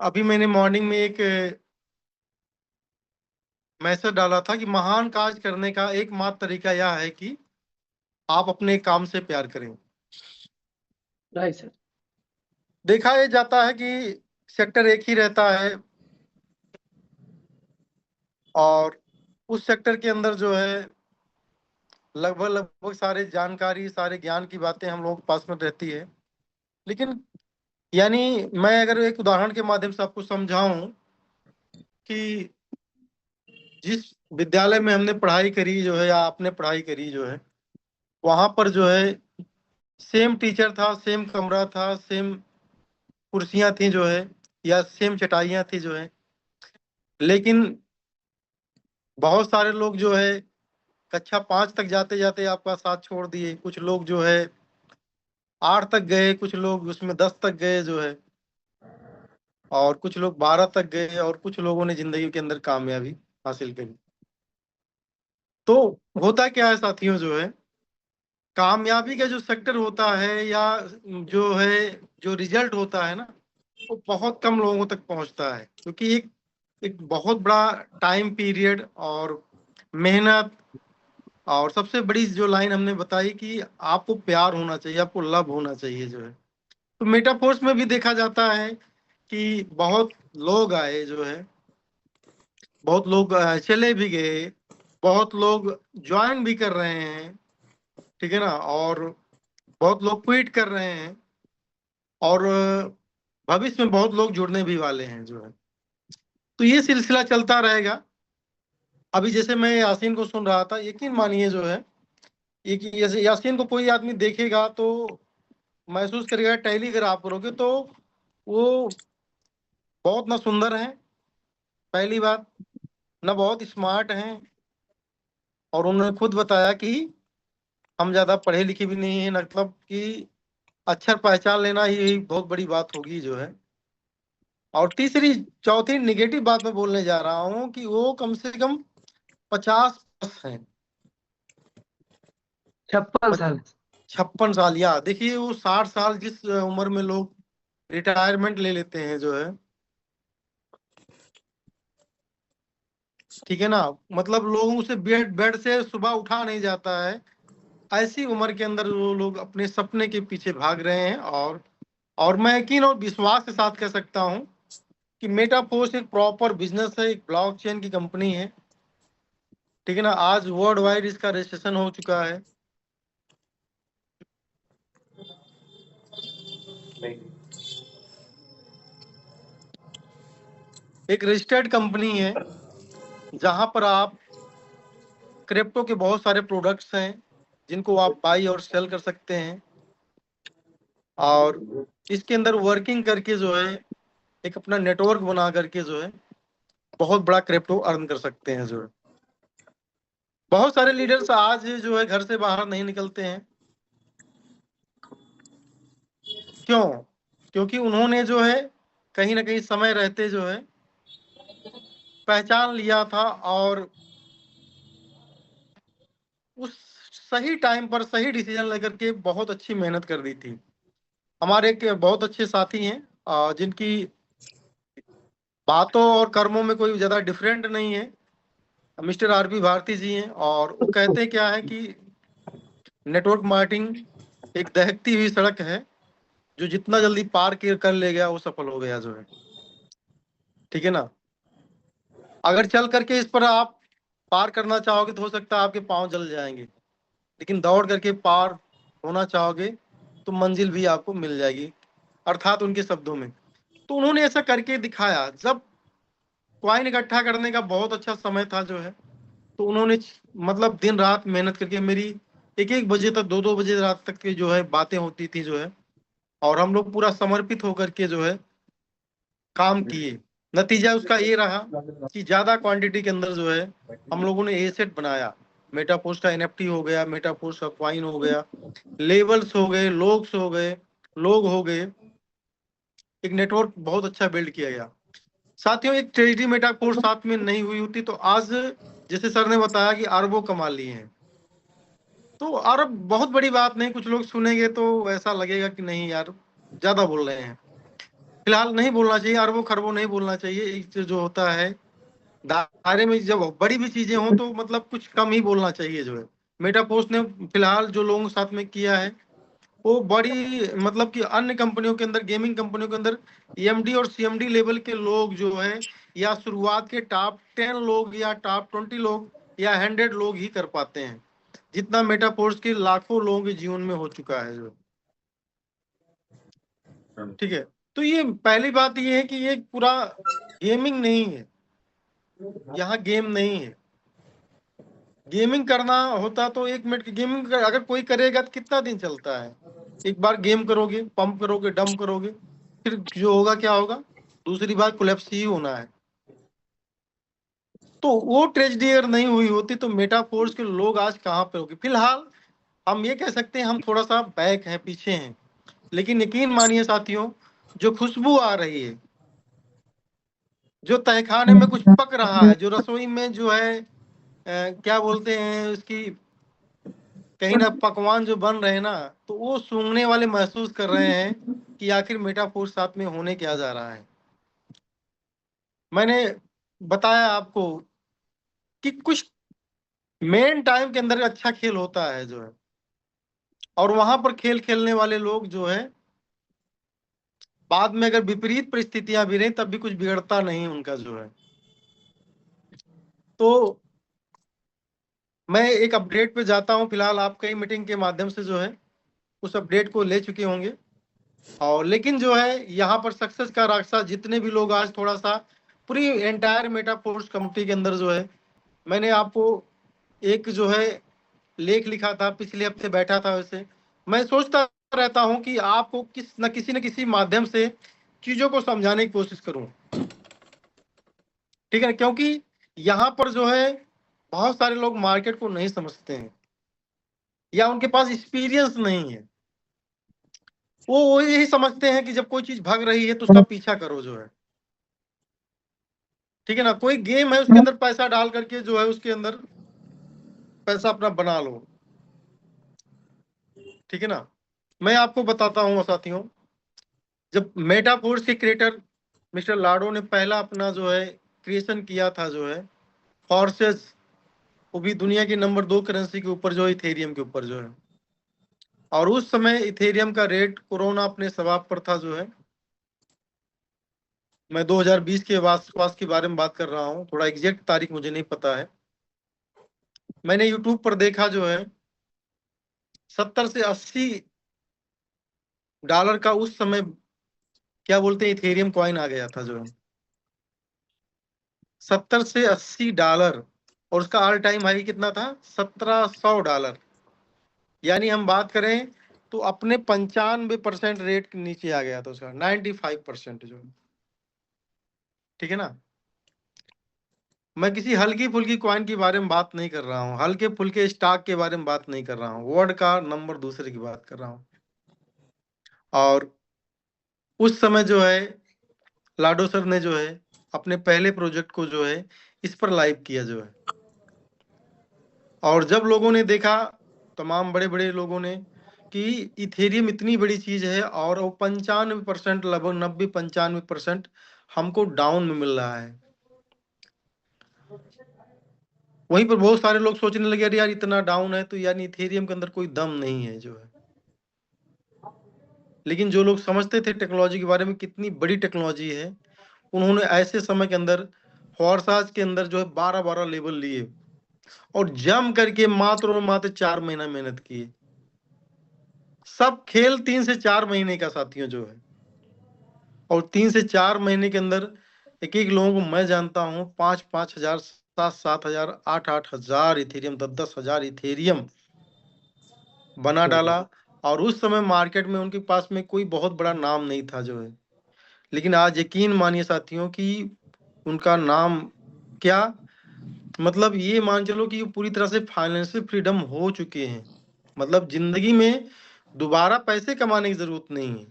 अभी मैंने मॉर्निंग में एक मैसेज डाला था कि महान कार्य करने का एकमात्र तरीका यह है कि आप अपने काम से प्यार करें। Right sir. देखा ये जाता है कि सेक्टर एक ही रहता है और उस सेक्टर के अंदर जो है लगभग लगभग सारे जानकारी सारे ज्ञान की बातें हम लोगों के पास में रहती है। लेकिन यानी मैं अगर एक उदाहरण के माध्यम से आपको समझाऊं कि जिस विद्यालय में हमने पढ़ाई करी जो है या आपने पढ़ाई करी जो है, वहां पर जो है सेम टीचर था, सेम कमरा था, सेम कुर्सियां थी जो है, या सेम चटाइयां थी जो है। लेकिन बहुत सारे लोग जो है कक्षा 5 तक जाते जाते आपका साथ छोड़ दिए, कुछ लोग जो है 8 तक गए, कुछ लोग उसमें 10 तक गए जो है, और कुछ लोग 12 तक गए, और कुछ लोगों ने जिंदगी के अंदर कामयाबी हासिल करी। तो होता क्या है साथियों जो है, कामयाबी का जो सेक्टर होता है या जो है जो रिजल्ट होता है ना, वो बहुत कम लोगों तक पहुंचता है, क्योंकि एक एक बहुत बड़ा टाइम पीरियड और मेहनत, और सबसे बड़ी जो लाइन हमने बताई कि आपको प्यार होना चाहिए, आपको लव होना चाहिए जो है। तो मेटाफोर्स में भी देखा जाता है कि बहुत लोग आए जो है, बहुत लोग चले भी गए, बहुत लोग ज्वाइन भी कर रहे हैं, ठीक है ना, और बहुत लोग क्विट कर रहे हैं, और भविष्य में बहुत लोग जुड़ने भी वाले हैं जो है। तो ये सिलसिला चलता रहेगा। अभी जैसे मैं यासीन को सुन रहा था, यकीन मानिए जो है, ये कि जैसे यासीन को कोई आदमी देखेगा तो महसूस करेगा, टैली अगर आप करोगे तो वो बहुत ना सुंदर है, पहली बात, ना बहुत स्मार्ट हैं, और उन्होंने खुद बताया कि हम ज्यादा पढ़े लिखे भी नहीं है, मतलब कि अक्षर पहचान लेना ही बहुत बड़ी बात होगी जो है। और तीसरी चौथी निगेटिव बात मैं बोलने जा रहा हूँ कि वो कम से कम 50 हैं। 56 साल। 56 साल, या देखिए वो 60 साल जिस उम्र में लोग रिटायरमेंट ले लेते हैं जो है, ठीक है ना, मतलब लोगों से बेड बेड से सुबह उठा नहीं जाता है, ऐसी उम्र के अंदर वो लोग अपने सपने के पीछे भाग रहे हैं। और मैं यकीन और विश्वास के साथ कह सकता हूं कि मेटाफोर्स एक प्रॉपर बिजनेस है, एक ब्लॉकचेन की कंपनी है, ठीक है ना। आज वर्ल्ड वाइड इसका रजिस्ट्रेशन हो चुका है। एक रजिस्टर्ड कंपनी है जहां पर आप क्रिप्टो के बहुत सारे प्रोडक्ट्स हैं जिनको आप बाई और सेल कर सकते हैं, और इसके अंदर वर्किंग करके जो है एक अपना नेटवर्क बना करके जो है बहुत बड़ा क्रिप्टो अर्न कर सकते हैं जो है। बहुत सारे लीडर्स आज जो है घर से बाहर नहीं निकलते हैं। क्यों? क्योंकि उन्होंने जो है कहीं ना कहीं समय रहते जो है पहचान लिया था, और उस सही टाइम पर सही डिसीजन लेकर के बहुत अच्छी मेहनत कर दी थी। हमारे एक बहुत अच्छे साथी हैं जिनकी बातों और कर्मों में कोई ज्यादा डिफरेंट नहीं है, मिस्टर आरपी भारती जी हैं, और वो कहते क्या है कि नेटवर्क मार्केटिंग एक दहकती हुई सड़क है, जो जितना जल्दी पार कर ले गया वो सफल हो गया जो है, ठीक है ना। अगर चल करके इस पर आप पार करना चाहोगे तो हो सकता है आपके पांव जल जाएंगे, लेकिन दौड़ करके पार होना चाहोगे तो मंजिल भी आपको मिल जाएगी, अर्थात उनके शब्दों में। तो उन्होंने ऐसा करके दिखाया। जब कॉइन इकट्ठा करने का बहुत अच्छा समय था जो है, तो उन्होंने मतलब दिन रात मेहनत करके, मेरी एक एक बजे तक, दो दो बजे रात तक की जो है बातें होती थी जो है, और हम लोग पूरा समर्पित होकर के जो है काम किए। नतीजा उसका ये रहा कि ज्यादा क्वांटिटी के अंदर जो है हम लोगों ने एसेट बनाया। मेटापोस्ट का एनएफटी हो गया, मेटापोस्ट का कॉइन हो गया, लेवल्स हो गए, लोग हो गए, एक नेटवर्क बहुत अच्छा बिल्ड किया गया। साथियों, एक ट्रेजरी मेटापोस्ट साथ में नहीं हुई होती तो आज जैसे सर ने बताया कि अरबों कमा लिए हैं। तो अरब बहुत बड़ी बात नहीं, कुछ लोग सुनेंगे तो ऐसा लगेगा कि नहीं यार ज्यादा बोल रहे हैं। फिलहाल नहीं बोलना चाहिए, अरबों खरबों नहीं बोलना चाहिए। एक जो होता है दायरे में, जब बड़ी भी चीजें हों तो मतलब कुछ कम ही बोलना चाहिए जो है। मेटापोस्ट ने फिलहाल जो लोगों के साथ में किया है वो बड़ी, मतलब कि अन्य कंपनियों के अंदर, गेमिंग कंपनियों के अंदर एमडी और सीएमडी लेवल के लोग जो है, या शुरुआत के टॉप 10 लोग या टॉप 20 लोग या 100 लोग ही कर पाते हैं, जितना मेटापोस्ट के लाखों लोगों के जीवन में हो चुका है जो, ठीक है। तो ये पहली बात ये है कि ये पूरा गेमिंग नहीं है, यहाँ गेम नहीं है। गेमिंग करना होता तो 1 मिनट की गेमिंग अगर कोई करेगा तो कितना दिन चलता है? एक बार गेम करोगे, पंप करोगे, डंप करोगे, फिर जो होगा क्या होगा, दूसरी बार कोलैप्स ही होना है। तो वो ट्रेजेडी अगर नहीं हुई होती तो मेटाफोर्स के लोग आज कहाँ पे होंगे? फिलहाल हम ये कह सकते हैं हम थोड़ा सा बैक हैं, पीछे हैं, लेकिन यकीन मानिए साथियों, जो खुशबू आ रही है, जो तहखाने में कुछ पक रहा है, जो रसोई में जो है क्या बोलते हैं उसकी, कहीं ना पकवान जो बन रहे हैं ना, तो वो सूंघने वाले महसूस कर रहे हैं कि आखिर मेटाफोर साथ में होने क्या जा रहा है। मैंने बताया आपको कि कुछ मेन टाइम के अंदर अच्छा खेल होता है जो है, और वहां पर खेल खेलने वाले लोग जो है बाद में अगर विपरीत परिस्थितियां भी रही तब भी कुछ बिगड़ता नहीं उनका जो है। तो मैं एक अपडेट पे जाता हूं। फिलहाल आप कई मीटिंग के माध्यम से जो है उस अपडेट को ले चुके होंगे, और लेकिन जो है यहाँ पर सक्सेस का रास्ता, जितने भी लोग आज थोड़ा सा पूरी एंटायर मेटाफोर्स कंपनी के अंदर जो है, मैंने आपको एक जो है लेख लिखा था, पिछले हफ्ते बैठा था वैसे, मैं सोचता रहता हूँ कि आपको न किसी माध्यम से चीजों को समझाने की कोशिश करूं, ठीक है, क्योंकि यहाँ पर जो है बहुत सारे लोग मार्केट को नहीं समझते हैं या उनके पास एक्सपीरियंस नहीं है। वो यही समझते हैं कि जब कोई चीज भाग रही है तो उसका पीछा करो जो है, ठीक है ना। कोई गेम है उसके अंदर पैसा डाल करके जो है उसके अंदर पैसा अपना बना लो। ठीक है ना। मैं आपको बताता हूँ साथियों, जब मेटाफोर्स के क्रिएटर मिस्टर लाडो ने पहला अपना जो है क्रिएशन किया था जो है फॉर्सेस, वो भी दुनिया की नंबर 2 करेंसी के ऊपर जो है इथेरियम के ऊपर जो है, और उस समय इथेरियम का रेट कोरोना अपने शबाब पर था जो है। मैं 2020 के आसपास के बारे में बात कर रहा हूँ, थोड़ा एग्जैक्ट तारीख मुझे नहीं पता है। मैंने यूट्यूब पर देखा जो है 70 से 80 डॉलर का उस समय क्या बोलते हैं इथेरियम कॉइन आ गया था जो है, 70 से 80 डॉलर। और उसका ऑल टाइम हाई कितना था, 1700 डॉलर। यानी हम बात करें तो अपने 95% रेट के नीचे आ गया था उसका, 95% जो है। ठीक है ना। मैं किसी हल्की फुल्की कॉइन के बारे में बात नहीं कर रहा हूँ, हल्के फुल्के स्टॉक के बारे में बात नहीं कर रहा हूँ, वर्ल्ड का नंबर दूसरे की बात कर रहा हूँ। और उस समय जो है लाडो सर ने जो है अपने पहले प्रोजेक्ट को जो है इस पर लाइव किया जो है। और जब लोगों ने देखा, तमाम बड़े बड़े लोगों ने, कि इथेरियम इतनी बड़ी चीज है और वो 95%, लगभग 90-95% हमको डाउन में मिल रहा है, वहीं पर बहुत सारे लोग सोचने लगे अरे यार इतना डाउन है तो यार इथेरियम के अंदर कोई दम नहीं है जो है। लेकिन जो लोग समझते थे टेक्नोलॉजी के बारे में कितनी बड़ी टेक्नोलॉजी है, उन्होंने ऐसे समय के अंदर फॉरसाज के अंदर जो है 12-12 लेवल लिए और जम करके मात्र और मात्र 4 महीना मेहनत किए। सब खेल 3 से 4 महीने का साथियों जो है, और 3 से 4 महीने के अंदर एक एक लोगों को मैं जानता हूँ 5-5 हजार, 7-7 हजार, 8-8 हजार इथेरियम, 10-10 हजार इथेरियम बना डाला। और उस समय मार्केट में उनके पास में कोई बहुत बड़ा नाम नहीं था जो है। लेकिन आज यकीन मानिए साथियों कि उनका नाम क्या, मतलब ये मान चलो कि पूरी तरह से फाइनेंशियल फ्रीडम हो चुके हैं। मतलब जिंदगी में दोबारा पैसे कमाने की जरूरत नहीं है।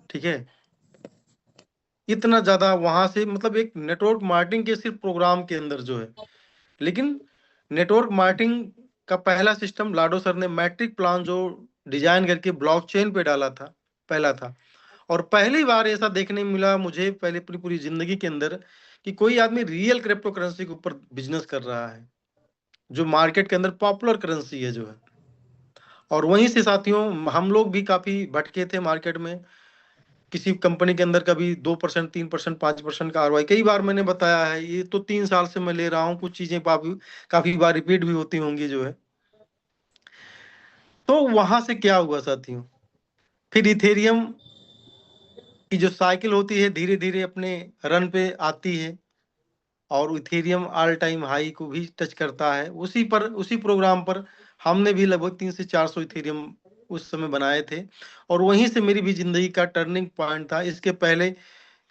ठीक है। इतना ज्यादा वहां से, मतलब एक नेटवर्क मार्केटिंग के सिर्फ प्रोग्राम के अंदर जो है। लेकिन नेटवर्क मार्केटिंग का पहला सिस्टम लाडो सर ने मैट्रिक प्लान जो डिजाइन करके ब्लॉकचेन पे डाला था, पहला था। और पहली बार ऐसा देखने में मिला मुझे पहले पूरी पूरी जिंदगी के अंदर कि कोई आदमी रियल क्रिप्टो करेंसी के ऊपर बिजनेस कर रहा है, जो मार्केट के अंदर पॉपुलर करेंसी है जो है। और वहीं से साथियों हम लोग भी काफी भटके थे मार्केट में, किसी कंपनी के अंदर कभी 2%, 3%, 5% का आरओआई, कई बार मैंने बताया है, ये तो 3 साल से मैं ले रहा हूँ, कुछ चीजें काफी बार रिपीट भी होती होंगी जो है। तो वहां से क्या हुआ साथियों, फिर इथेरियम की जो साइकिल होती है धीरे धीरे अपने रन पे आती है, और इथेरियम ऑल टाइम हाई को भी टच करता है। उसी प्रोग्राम पर हमने भी लगभग 300 से 400 इथेरियम उस समय बनाए थे। और वहीं से मेरी भी जिंदगी का टर्निंग पॉइंट था। इसके पहले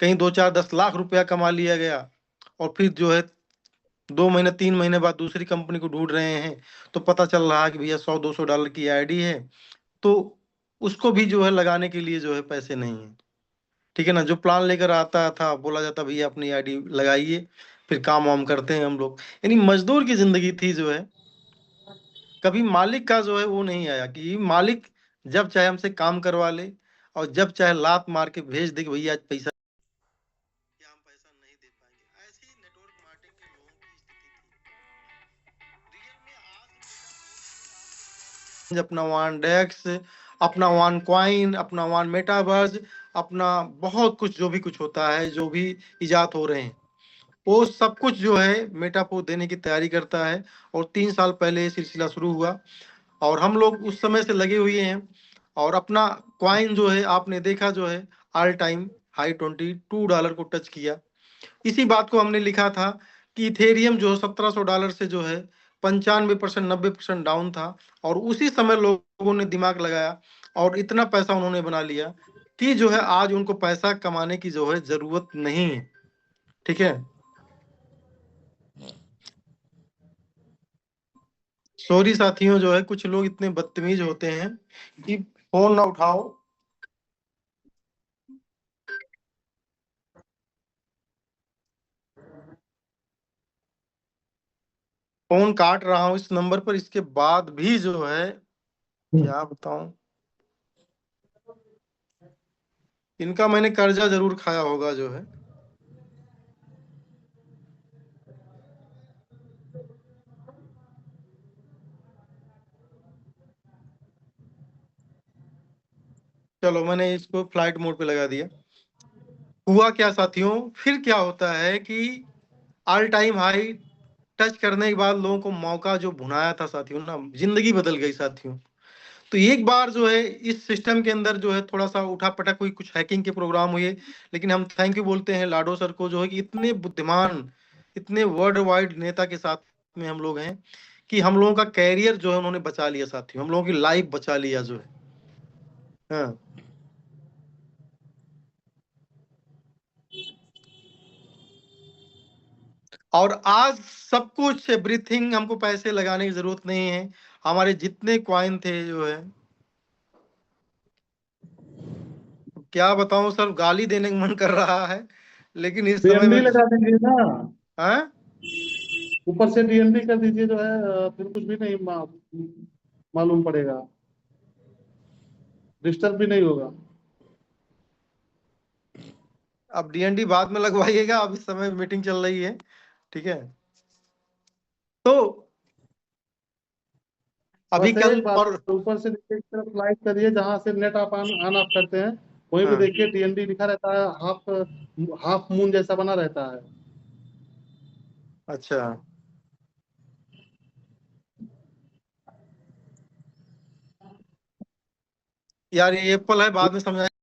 कहीं 2-4-10 लाख रुपया कमा लिया गया, और फिर जो है 2 महीने 3 महीने बाद दूसरी कंपनी को ढूंढ रहे हैं तो पता चल रहा है कि भैया 100-200 डॉलर की आईडी है, तो उसको भी जो है लगाने के लिए जो है पैसे नहीं है। ठीक है ना। जो प्लान लेकर आता था बोला जाता भैया अपनी आईडी लगाइए, फिर काम वाम करते हैं हम लोग। यानी मजदूर की जिंदगी थी जो है। कभी मालिक का जो है वो नहीं आया कि मालिक जब चाहे हमसे काम करवा ले और जब चाहे लात मार के भेज दे कि भैया आज पैसा, या हम पैसा नहीं दे पाएंगे। ऐसी नेटवर्क मार्केटिंग के लोगों की स्थिति थी। रियल में आज अपना वन डेक्स, अपना वन कॉइन, अपना वन मेटावर्स, अपना बहुत कुछ जो भी कुछ होता है, जो भी इजाद हो रहे हैं, वो सब कुछ जो है मेटापोर देने की तैयारी करता है। और 3 साल पहले ये सिलसिला शुरू हुआ और हम लोग उस समय से लगे हुए हैं। और अपना क्वाइन जो है आपने देखा जो है ऑल टाइम हाई 22 डॉलर को टच किया। इसी बात को हमने लिखा था कि इथेरियम जो 1700 डॉलर से जो है 95%, 90% डाउन था। और उसी समय लोगों ने दिमाग लगाया और इतना पैसा उन्होंने बना लिया कि जो है आज उनको पैसा कमाने की जो है जरूरत नहीं है। ठीक है। सॉरी साथियों, जो है कुछ लोग इतने बदतमीज होते हैं कि फोन ना उठाओ। फोन काट रहा हूँ इस नंबर पर, इसके बाद भी जो है क्या बताऊं, इनका मैंने कर्जा जरूर खाया होगा जो है। चलो मैंने इसको फ्लाइट मोड पे लगा दिया। हुआ क्या साथियों, फिर क्या होता है कि ऑल टाइम हाई टच करने के बाद लोगों को मौका जो भुनाया था साथियों ना, जिंदगी बदल गई साथियों। तो एक बार जो है इस सिस्टम के अंदर जो है थोड़ा सा उठा पटक हुई, कुछ हैकिंग के प्रोग्राम हुए, लेकिन हम थैंक यू बोलते हैं लाडो सर को जो है कि इतने बुद्धिमान, इतने वर्ल्ड वाइड नेता के साथ में हम लोग हैं कि हम लोगों का कैरियर जो है उन्होंने बचा लिया साथियों, हम लोगों की लाइफ बचा लिया जो है। हाँ। और आज सब कुछ एवरीथिंग, हमको पैसे लगाने की जरूरत नहीं है। हमारे जितने क्वाइन थे जो है, क्या बताऊं सर, गाली देने का मन कर रहा है, लेकिन इस समय डीएनडी में लगा दीजिए ना, हाँ। ऊपर से डीएनडी कर दीजिए जो है, फिर कुछ भी नहीं मालूम पड़ेगा, डिस्टर्ब भी नहीं होगा। अब डीएनडी बाद में लगवाइएगा, अब इस समय मीटिंग चल रही है, ठीक है। तो अभी बस कल एक बात, और ऊपर से नीचे की तरफ स्लाइड करिए, जहां से नेट आप ऑन ऑफ करते हैं वहीं पे हाँ। देखिए डीएनडी लिखा रहता है, हाफ हाफ मून जैसा बना रहता है। अच्छा, यार ये एप्पल है, बाद में समझाएंगे।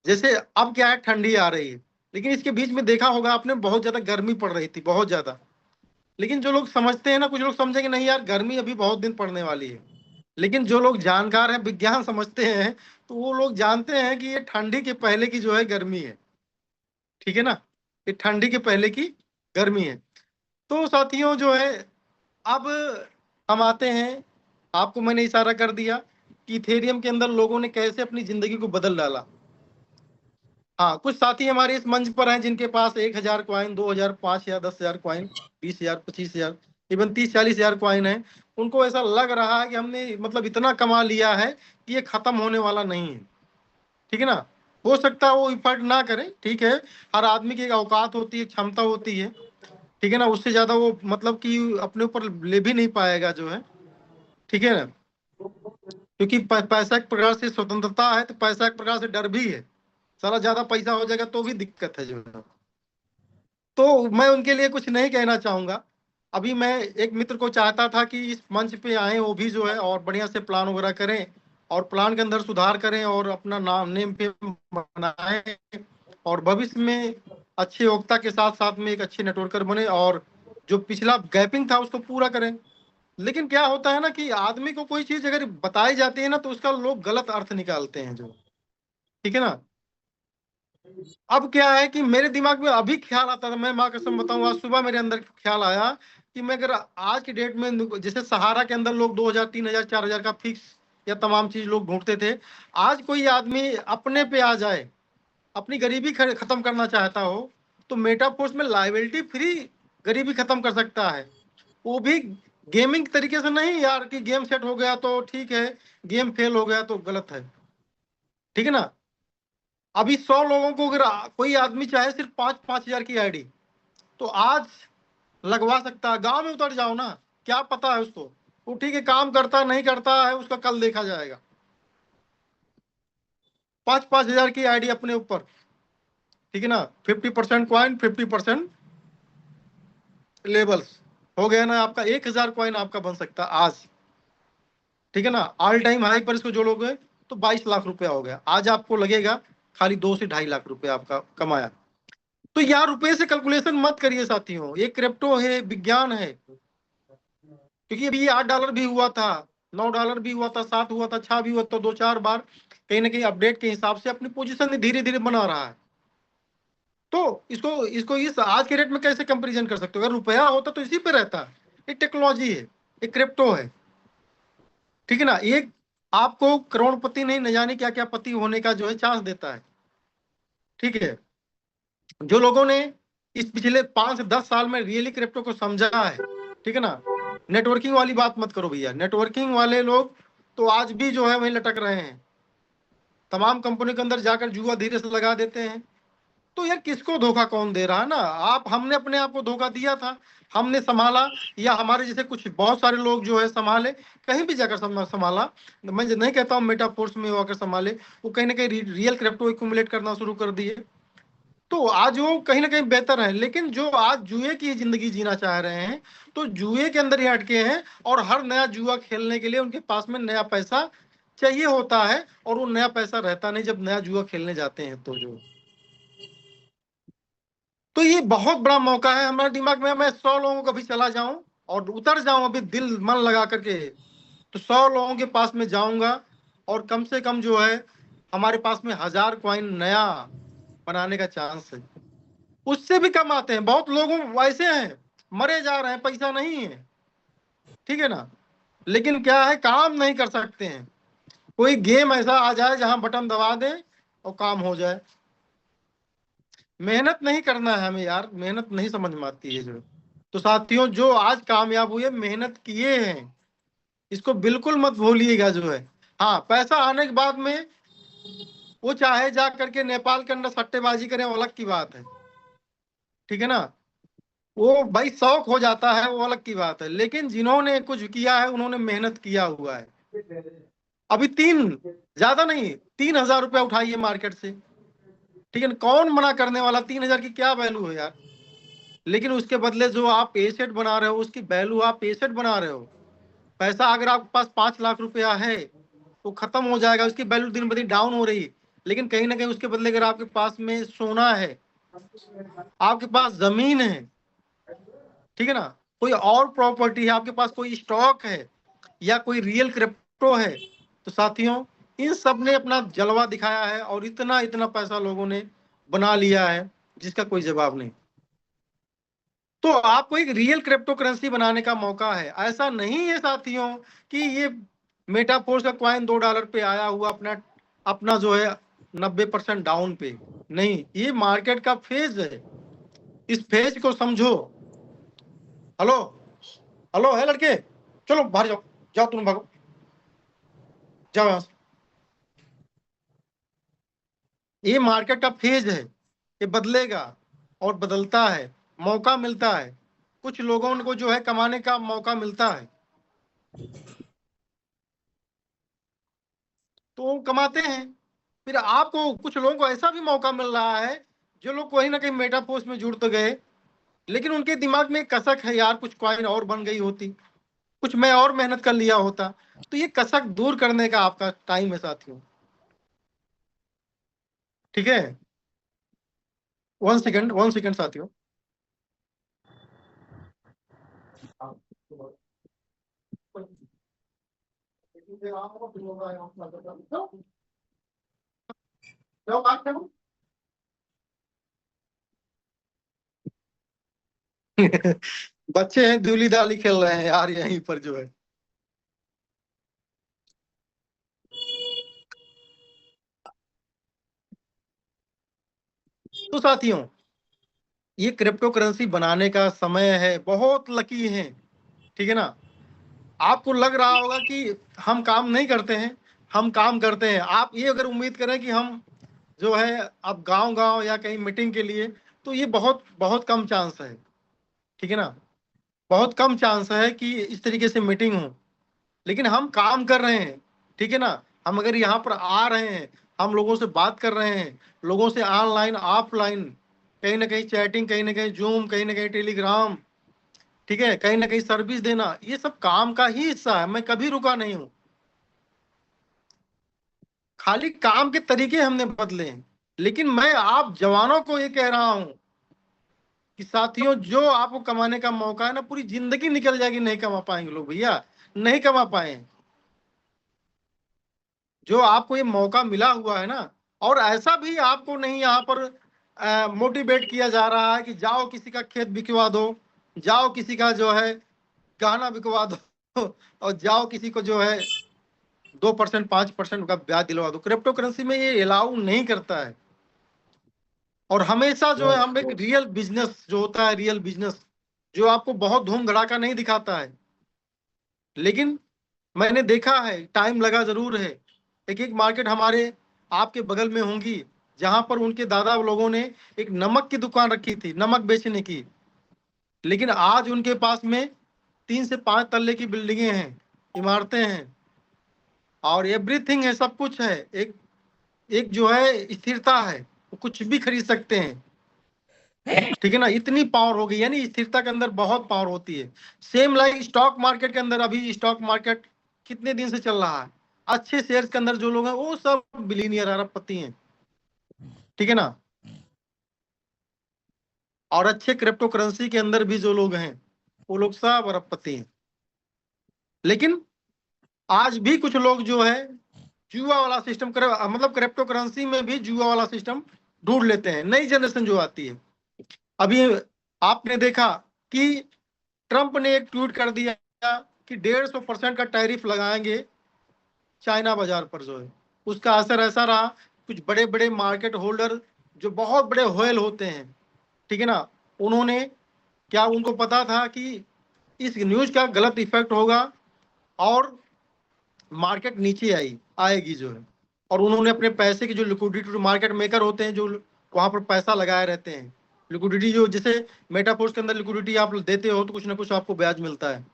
जैसे अब क्या है, ठंडी आ रही है, लेकिन इसके बीच में देखा होगा आपने, बहुत ज्यादा गर्मी पड़ रही थी, बहुत ज्यादा। लेकिन जो लोग समझते हैं ना, कुछ लोग समझेंगे नहीं यार गर्मी अभी बहुत दिन पड़ने वाली है, लेकिन जो लोग जानकार हैं, विज्ञान समझते हैं, तो वो लोग जानते हैं कि ये ठंडी के पहले की जो है गर्मी है, ठीक है ना। ये ठंडी के पहले की गर्मी है। तो साथियों जो है, अब हम आते हैं, आपको मैंने इशारा कर दिया कि इथेरियम के अंदर लोगों ने कैसे अपनी जिंदगी को बदल डाला। हाँ, कुछ साथी हमारे इस मंच पर हैं जिनके पास 1,000 क्वाइन, 2,000, 5,000, 10,000 क्वाइन, 20,000, 25,000, इवन 30-40,000 क्वाइन है। उनको ऐसा लग रहा है कि हमने मतलब इतना कमा लिया है कि ये खत्म होने वाला नहीं है, ठीक है ना। हो सकता है वो इफर्ट ना करें, ठीक है, हर आदमी की एक औकात होती है, क्षमता होती है, ठीक है ना, उससे ज्यादा वो मतलब कि अपने ऊपर ले भी नहीं पाएगा जो है, ठीक है ना। क्योंकि पैसा एक प्रकार से स्वतंत्रता है, तो पैसा एक प्रकार से डर भी है, सारा ज्यादा पैसा हो जाएगा तो भी दिक्कत है जो है। तो मैं उनके लिए कुछ नहीं कहना चाहूंगा। अभी मैं एक मित्र को चाहता था कि इस मंच पे आए वो भी जो है, और बढ़िया से प्लान वगैरह करें, और प्लान के अंदर सुधार करें, और अपना नाम नेम पे बनाएं, और भविष्य में अच्छे वक्ता के साथ साथ में एक अच्छे नेटवर्कर बने, और जो पिछला गैपिंग था उसको पूरा करें। लेकिन क्या होता है ना कि आदमी को कोई चीज अगर बताई जाती है ना, तो उसका लोग गलत अर्थ निकालते हैं जो, ठीक है ना। अब क्या है कि मेरे दिमाग में अभी ख्याल आता था, मैं माँ कसम बताऊं, आज सुबह मेरे अंदर ख्याल आया कि मैं अगर आज की डेट में, जैसे सहारा के अंदर लोग 2,000, 3,000, 4,000 का फिक्स या तमाम चीज लोग ढूंढते थे, आज कोई आदमी अपने पे आ जाए, अपनी गरीबी खत्म करना चाहता हो, तो मेटाफोर्स में लाइबिलिटी फ्री गरीबी खत्म कर सकता है। वो भी गेमिंग तरीके से नहीं यार, कि गेम सेट हो गया तो ठीक है, गेम फेल हो गया तो गलत है, ठीक है ना। अभी 100 लोगों को अगर कोई आदमी चाहे सिर्फ 5-5 हजार की आईडी, तो आज लगवा सकता है। गांव में उतर जाओ ना, क्या पता है उसको, वो ठीक है काम करता नहीं करता है उसका कल देखा जाएगा। 5-5 हजार की आईडी अपने ऊपर, ठीक है ना, 50% क्वाइन, 50% लेबल्स, हो गया ना आपका 1,000 क्वाइन आपका बन सकता है आज, ठीक है ना। ऑल टाइम हाई पर इसको जोड़ोगे तो 22 लाख रुपया हो गया। आज आपको लगेगा खाली 2 से 2.5 लाख रुपया आपका कमाया। तो यार रुपए से कैलकुलेशन मत करिए साथियों, ये क्रिप्टो है, विज्ञान है। क्योंकि अभी $8 भी हुआ था, $9 भी हुआ था, 7 हुआ था, 6 भी हुआ था, 2-4 बार कहीं ना कहीं अपडेट के हिसाब से अपनी पोजीशन धीरे धीरे बना रहा है। तो इसको इसको इस आज के रेट में कैसे कंपेरिजन कर सकते हो, अगर रुपया होता तो इसी पे रहता। ये टेक्नोलॉजी है, ये क्रिप्टो है, ठीक है ना। एक आपको करोड़पति नहीं, न जाने क्या क्या पति होने का जो है चांस देता है, ठीक है। जो लोगों ने इस पिछले 5 से 10 साल में रियली क्रिप्टो को समझा है, ठीक है ना, नेटवर्किंग वाली बात मत करो भैया, नेटवर्किंग वाले लोग तो आज भी जो है वहीं लटक रहे हैं, तमाम कंपनी के अंदर जाकर जुआ धीरे से लगा देते हैं। तो यार किसको धोखा कौन दे रहा है ना, हमने अपने आप को धोखा दिया था, हमने संभाला, या हमारे जैसे कुछ बहुत सारे लोग जो है संभाले, कहीं भी जाकर संभाला। मैं नहीं कहता हूँ मेटाफोर्स में होकर संभाले, वो कहीं ना कहीं रियल क्रिप्टो एक्यूमुलेट करना शुरू कर दिए, तो आज वो कहीं ना कहीं बेहतर है। लेकिन जो आज जुए की जिंदगी जीना चाह रहे हैं, तो जुए के अंदर ही अटके हैं, और हर नया जुआ खेलने के लिए उनके पास में नया पैसा चाहिए होता है, और वो नया पैसा रहता नहीं जब नया जुआ खेलने जाते हैं। तो ये बहुत बड़ा मौका है हमारे दिमाग में, मैं 100 लोगों को भी चला जाऊं और उतर जाऊं अभी दिल मन लगा करके, तो 100 लोगों के पास में जाऊंगा, और कम से कम जो है हमारे पास में 1000 कॉइन नया बनाने का चांस है। उससे भी कम आते हैं, बहुत लोगों वैसे हैं मरे जा रहे हैं, पैसा नहीं है, ठीक है ना, लेकिन क्या है, काम नहीं कर सकते हैं। कोई गेम ऐसा आ जाए जहां बटन दबा दें और काम हो जाए। मेहनत नहीं करना है हमें यार, मेहनत नहीं समझ में आती है जो। तो साथियों, जो आज कामयाब हुए मेहनत किए हैं, इसको बिल्कुल मत भूलिएगा जो है। हाँ, पैसा आने के बाद में वो चाहे जा करके नेपाल के अंदर सट्टेबाजी करें, वो अलग की बात है, ठीक है ना, वो भाई शौक हो जाता है, वो अलग की बात है। लेकिन जिन्होंने कुछ किया है उन्होंने मेहनत किया हुआ है। अभी ज्यादा नहीं, 3000 रुपया उठाइए मार्केट से, ठीक है ना, कौन मना करने वाला, 3000 की क्या वैल्यू है यार। लेकिन उसके बदले जो आप एसेट बना रहे हो, उसकी वैल्यू आप एसेट बना रहे हो। पैसा अगर आपके पास 5 लाख रुपया है तो खत्म हो जाएगा, उसकी वैल्यू दिन ब दिन डाउन हो रही है। लेकिन कहीं ना कहीं उसके बदले अगर आपके पास में सोना है, आपके पास जमीन है, ठीक है ना, कोई और प्रॉपर्टी है आपके पास, कोई स्टॉक है, या कोई रियल क्रिप्टो है, तो साथियों इन सब ने अपना जलवा दिखाया है, और इतना इतना पैसा लोगों ने बना लिया है जिसका कोई जवाब नहीं। तो आपको एक रियल क्रिप्टो करेंसी बनाने का मौका है। ऐसा नहीं है साथियों कि ये मेटाफोर्स का कॉइन $2 पे आया हुआ अपना अपना जो है 90% डाउन पे नहीं, ये मार्केट का फेज है, इस फेज को समझो। हेलो, हेलो है लड़के, चलो बाहर जाओ, जाओ तुम भागो, जाओ यहां से। ये मार्केट का फेज है, ये बदलेगा और बदलता है, मौका मिलता है, कुछ लोगों को जो है कमाने का मौका मिलता है, तो वो कमाते हैं। फिर आपको कुछ लोगों को ऐसा भी मौका मिल रहा है, जो लोग कहीं ना कहीं मेटाफोर्स में जुड़ तो गए, लेकिन उनके दिमाग में कसक है, यार कुछ कॉइन और बन गई होती, कुछ मैं और मेहनत कर लिया होता। तो ये कसक दूर करने का आपका टाइम है साथियों, ठीक है। 1 सेकंड, 1 सेकंड साथियों। बच्चे हैं दूली दाली खेल रहे हैं यार यहीं पर जो है। तो साथियों, ये क्रिप्टो करेंसी बनाने का समय है, बहुत लकी है, ठीक है ना। आपको लग रहा होगा कि हम काम नहीं करते हैं, हम काम करते हैं। आप ये अगर उम्मीद करें कि हम जो है अब गांव गांव या कहीं मीटिंग के लिए, तो ये बहुत बहुत कम चांस है, ठीक है ना, बहुत कम चांस है कि इस तरीके से मीटिंग हो। लेकिन हम काम कर रहे हैं, ठीक है ना, हम अगर यहाँ पर आ रहे हैं, हम लोगों से बात कर रहे हैं, लोगों से ऑनलाइन ऑफलाइन, कहीं ना कहीं चैटिंग, कहीं ना कहीं जूम, कहीं ना कहीं टेलीग्राम, ठीक है, कहीं ना कहीं सर्विस देना, ये सब काम का ही हिस्सा है। मैं कभी रुका नहीं हूं, खाली काम के तरीके हमने बदले हैं। लेकिन मैं आप जवानों को ये कह रहा हूं कि साथियों, जो आपको कमाने का मौका है ना, पूरी जिंदगी निकल जाएगी, नहीं कमा पाएंगे लोग भैया, नहीं कमा पाए। जो आपको ये मौका मिला हुआ है ना, और ऐसा भी आपको नहीं यहाँ पर मोटिवेट किया जा रहा है कि जाओ किसी का खेत बिकवा दो, जाओ किसी का जो है गहना बिकवा दो और जाओ किसी को जो है 2% 5% का ब्याज दिलवा दो। क्रिप्टो करेंसी में ये अलाउ नहीं करता है। और हमेशा जो है हम एक रियल बिजनेस जो होता है, रियल बिजनेस जो आपको बहुत धूम धड़ाका नहीं दिखाता है, लेकिन मैंने देखा है, टाइम लगा जरूर है। एक एक मार्केट हमारे आपके बगल में होंगी जहां पर उनके दादा लोगों ने एक नमक की दुकान रखी थी, नमक बेचने की, लेकिन आज उनके पास में 3 से 5 तल्ले की बिल्डिंगें हैं, इमारतें हैं, और एवरीथिंग है, सब कुछ है। एक एक जो है स्थिरता है, वो कुछ भी खरीद सकते हैं, ठीक है ना। इतनी पावर हो गई, यानी स्थिरता के अंदर बहुत पावर होती है। सेम लाइक स्टॉक मार्केट के अंदर, अभी स्टॉक मार्केट कितने दिन से चल रहा है, अच्छे शेयर्स के अंदर जो लोग हैं वो सब बिलीनियर, अरबपति हैं, ठीक है ना। और अच्छे क्रिप्टो करेंसी के अंदर भी जो लोग हैं वो लोग सब अरबपति हैं। लेकिन आज भी कुछ लोग जो है जुआ वाला सिस्टम मतलब क्रिप्टो करेंसी में भी जुआ वाला सिस्टम ढूंढ लेते हैं। नई जनरेशन जो आती है, अभी आपने देखा कि ट्रंप ने एक ट्वीट कर दिया कि 150% का टैरिफ लगाएंगे चाइना बाजार पर, जो है उसका असर ऐसा रहा, कुछ बड़े बड़े मार्केट होल्डर जो बहुत बड़े व्हेल होते हैं, ठीक है ना, उन्होंने क्या, उनको पता था कि इस न्यूज का गलत इफेक्ट होगा और मार्केट नीचे आएगी जो है, और उन्होंने अपने पैसे की जो लिक्विडिटी, मार्केट मेकर होते हैं जो वहां पर पैसा लगाए रहते हैं, लिक्विडिटी जो, जैसे मेटाफोर्स के अंदर लिक्विडिटी आप देते हो तो कुछ ना कुछ आपको ब्याज मिलता है,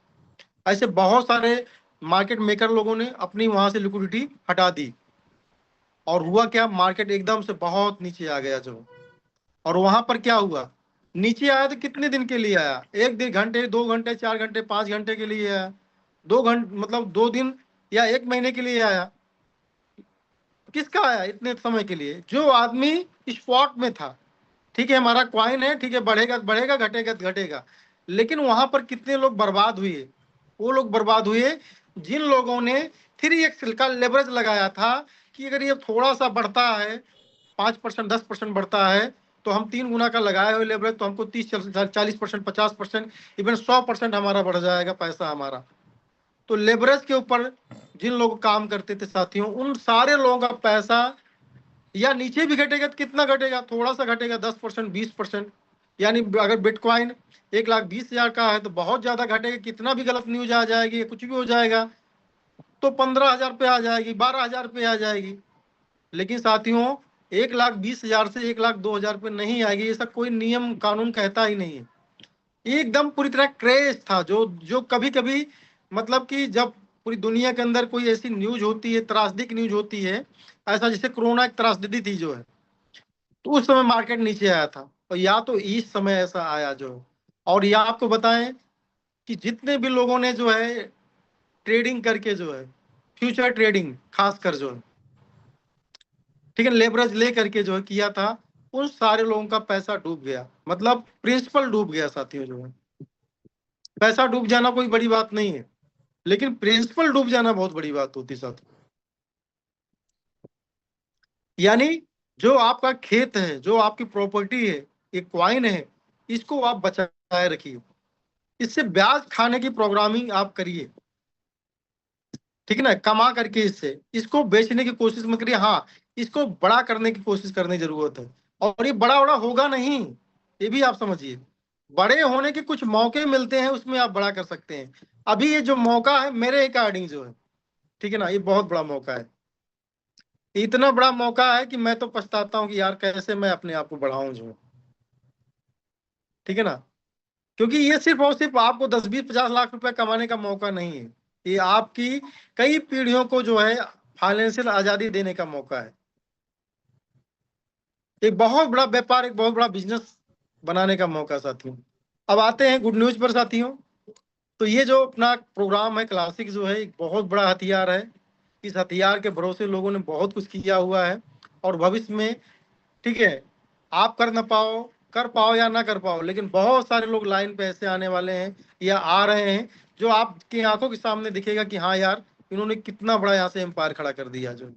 ऐसे बहुत सारे मार्केट मेकर लोगों ने अपनी वहां से लिक्विडिटी हटा दी, और हुआ क्या, मार्केट एकदम से बहुत नीचे आ गया जो। और वहां पर क्या हुआ, नीचे आया तो कितने दिन के लिए आया, 1 घंटे 2 घंटे 4 घंटे 5 घंटे के लिए आया, 2 घंटे मतलब 2 दिन या 1 महीने के लिए आया। किसका आया इतने समय के लिए, जो आदमी स्पॉट में था, ठीक है हमारा क्वाइन है, ठीक है बढ़ेगा बढ़ेगा, घटेगा घटेगा, लेकिन वहां पर कितने लोग बर्बाद हुए, वो लोग बर्बाद हुए जिन लोगों ने 3x का लेवरेज लगाया था कि अगर ये थोड़ा सा बढ़ता है, 5% 10% बढ़ता है, तो हम 3 गुना का लगाए हुए लेवरेज, तो हमको 30 40% 50% इवन 100% हमारा बढ़ जाएगा पैसा हमारा। तो लेवरेज के ऊपर जिन लोग काम करते थे साथियों, उन सारे लोगों का पैसा या नीचे भी घटेगा तो कितना घटेगा, थोड़ा सा घटेगा, 10% 20%। यानी अगर बिटकॉइन 1,20,000 का है तो बहुत ज्यादा घटेगा, कितना भी गलत न्यूज आ जाएगी, कुछ भी हो जाएगा तो 15,000 पे आ जाएगी, 12,000 पे आ जाएगी। लेकिन साथियों 1,20,000 से 1,02,000 पे नहीं आएगी, ऐसा कोई नियम कानून कहता ही नहीं है। एकदम पूरी तरह क्रेज था, जो जो कभी कभी मतलब कि जब पूरी दुनिया के अंदर कोई ऐसी न्यूज होती है, त्रासदिक न्यूज होती है, ऐसा जैसे कोरोना एक त्रासदी थी जो है, तो उस समय मार्केट नीचे आया था, और या तो इस समय ऐसा आया जो है। और या आपको बताएं कि जितने भी लोगों ने जो है ट्रेडिंग करके जो है, फ्यूचर ट्रेडिंग खासकर जो है, ठीक है, लेवरेज ले करके जो है किया था, उन सारे लोगों का पैसा डूब गया, मतलब प्रिंसिपल डूब गया साथियों जो है। पैसा डूब जाना कोई बड़ी बात नहीं है, लेकिन प्रिंसिपल डूब जाना बहुत बड़ी बात होती साथियों। यानी जो आपका खेत है, जो आपकी प्रॉपर्टी है, एक क्वाइन है, इसको आप बचाए रखिए, इससे ब्याज खाने की प्रोग्रामिंग आप करिए, ठीक है ना, कमा करके इससे, इसको बेचने की कोशिश मत करिए। हाँ, इसको बड़ा करने की कोशिश करने की जरूरत है, और ये बड़ा बड़ा होगा नहीं, ये भी आप समझिए। बड़े होने के कुछ मौके मिलते हैं, उसमें आप बड़ा कर सकते हैं। अभी ये जो मौका है मेरे अकॉर्डिंग जो है, ठीक है ना, ये बहुत बड़ा मौका है, इतना बड़ा मौका है कि मैं तो पछताता हूँ कि यार कैसे मैं अपने आप को बढ़ाऊं जो, ठीक है ना। क्योंकि ये सिर्फ और सिर्फ आपको 10 20 50 लाख रुपए कमाने का मौका नहीं है, ये आपकी कई पीढ़ियों को जो है फाइनेंशियल आजादी देने का मौका है, एक बहुत बड़ा व्यापार, एक बहुत बड़ा बिजनेस बनाने का मौका साथियों। अब आते हैं गुड न्यूज पर साथियों। तो ये जो अपना प्रोग्राम है क्लासिक जो है, एक बहुत बड़ा हथियार है, इस हथियार के भरोसे लोगों ने बहुत कुछ किया हुआ है, और भविष्य में, ठीक है, आप कर पाओ या ना कर पाओ, लेकिन बहुत सारे लोग लाइन पे ऐसे आने वाले हैं या आ रहे हैं जो आपकी आंखों के सामने दिखेगा कि हाँ यार, इन्होंने कितना बड़ा यहाँ से एम्पायर खड़ा कर दिया जो।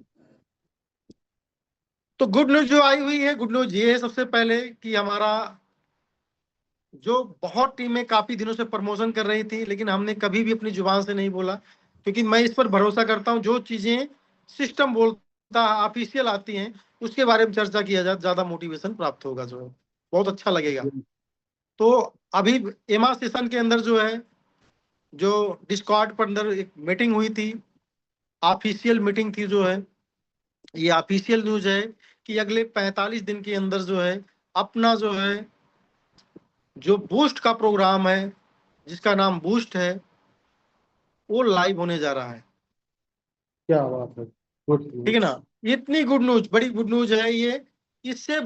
तो गुड न्यूज जो आई हुई है, गुड न्यूज ये है सबसे पहले कि हमारा जो बहुत टीमें काफी दिनों से प्रमोशन कर रही थी, लेकिन हमने कभी भी अपनी जुबान से नहीं बोला, क्योंकि मैं इस पर भरोसा करता हूँ, जो चीजें सिस्टम बोलता ऑफिशियल आती हैं उसके बारे में चर्चा किया जाए, ज्यादा मोटिवेशन प्राप्त होगा, जो है बहुत अच्छा लगेगा। तो अभी एमा सेशन के अंदर जो है, जो डिस्कॉर्ड पर अंदर एक मीटिंग हुई थी, ऑफिशियल मीटिंग थी, जो है ये ऑफिशियल न्यूज है कि अगले 45 दिन के अंदर जो है अपना जो है जो बूस्ट का प्रोग्राम है, जिसका नाम बूस्ट है, वो लाइव होने जा रहा है। क्या बात है, गुड ठीक है ना, इतनी गुड न्यूज, बड़ी गुड न्यूज है ये। इससे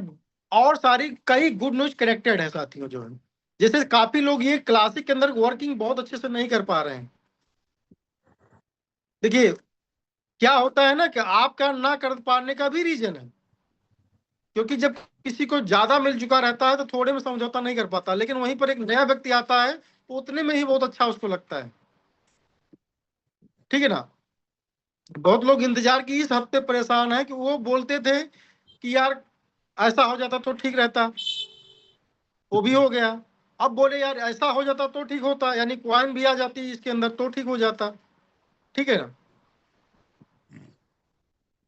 और सारी कई गुड न्यूज कनेक्टेड है साथियों, जो है जैसे काफी लोग ये क्लासिक के अंदर वर्किंग बहुत अच्छे से नहीं कर पा रहे हैं। देखिए क्या होता है ना कि आपका ना कर पाने का भी रीजन है, क्योंकि जब किसी को ज्यादा मिल चुका रहता है तो थोड़े में समझौता नहीं कर पाता, लेकिन वहीं पर एक नया व्यक्ति आता है तो उतने में ही बहुत अच्छा उसको लगता है। ठीक है ना, बहुत लोग इंतजार की इस हफ्ते परेशान है कि वो बोलते थे कि यार ऐसा हो जाता तो ठीक रहता, वो भी हो गया। अब बोले यार ऐसा हो जाता तो ठीक होता, यानी क्वाइन भी आ जाती इसके अंदर तो ठीक हो जाता। ठीक है ना,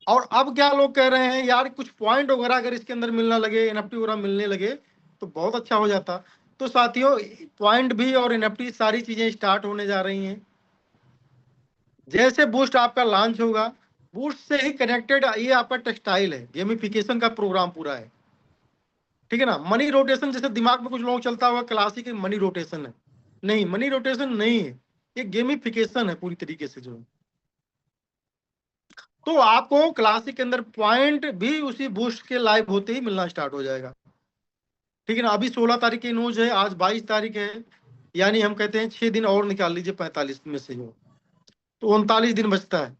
और अब क्या लोग कह रहे हैं यार कुछ पॉइंट वगैरह अगर इसके अंदर मिलना लगे, एनएफटी वगैरह मिलने लगे तो बहुत अच्छा हो जाता। तो साथियों पॉइंट भी और एनएफटी सारी चीजें स्टार्ट होने जा रही हैं। जैसे बूस्ट आपका लॉन्च होगा, बूस्ट से ही कनेक्टेड ये आपका टेक्सटाइल है, गेमिफिकेशन का प्रोग्राम पूरा है। ठीक है ना, मनी रोटेशन जैसे दिमाग में कुछ लोग चलता हुआ क्लासिक मनी रोटेशन है, नहीं मनी रोटेशन नहीं है, ये गेमिफिकेशन है पूरी तरीके से जो है। तो आपको क्लासिक के अंदर पॉइंट भी उसी बूस्ट के लाइव होते ही मिलना स्टार्ट हो जाएगा। ठीक है ना, अभी 16 तारीख की न्यूज है, आज 22 तारीख है, यानी हम कहते हैं 6 दिन और निकाल लीजिए 45 में से, जो तो 39 दिन बचता है।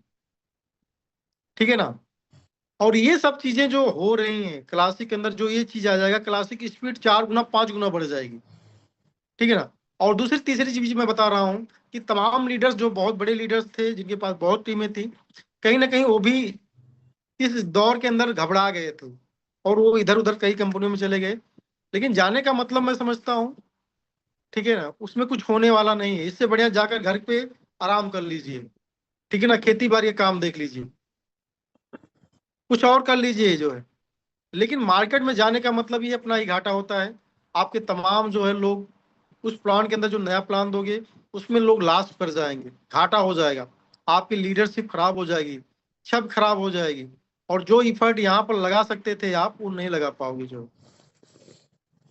ठीक है ना, और ये सब चीजें जो हो रही हैं क्लासिक के अंदर, जो ये चीज आ जाएगा, क्लासिक स्पीड 4 गुना 5 गुना बढ़ जाएगी। ठीक है ना, और दूसरी तीसरी चीज मैं बता रहा हूँ कि तमाम लीडर्स जो बहुत बड़े लीडर्स थे, जिनके पास बहुत टीमें थी, कहीं ना कहीं वो भी इस दौर के अंदर घबरा गए थे और वो इधर उधर कई कंपनियों में चले गए। लेकिन जाने का मतलब मैं समझता हूँ, ठीक है ना, उसमें कुछ होने वाला नहीं है, इससे बढ़िया जाकर घर पे आराम कर लीजिए। ठीक है ना, खेती बाड़ी का काम देख लीजिए, कुछ और कर लीजिए जो है। लेकिन मार्केट में जाने का मतलब ये अपना ही घाटा होता है। आपके तमाम जो है लोग उस प्लान के अंदर जो नया प्लान दोगे उसमें लोग लॉस कर जाएंगे, घाटा हो जाएगा, आपकी लीडरशिप खराब हो जाएगी, छवि खराब हो जाएगी, और जो इफर्ट यहाँ पर लगा सकते थे आप वो नहीं लगा पाओगे। जो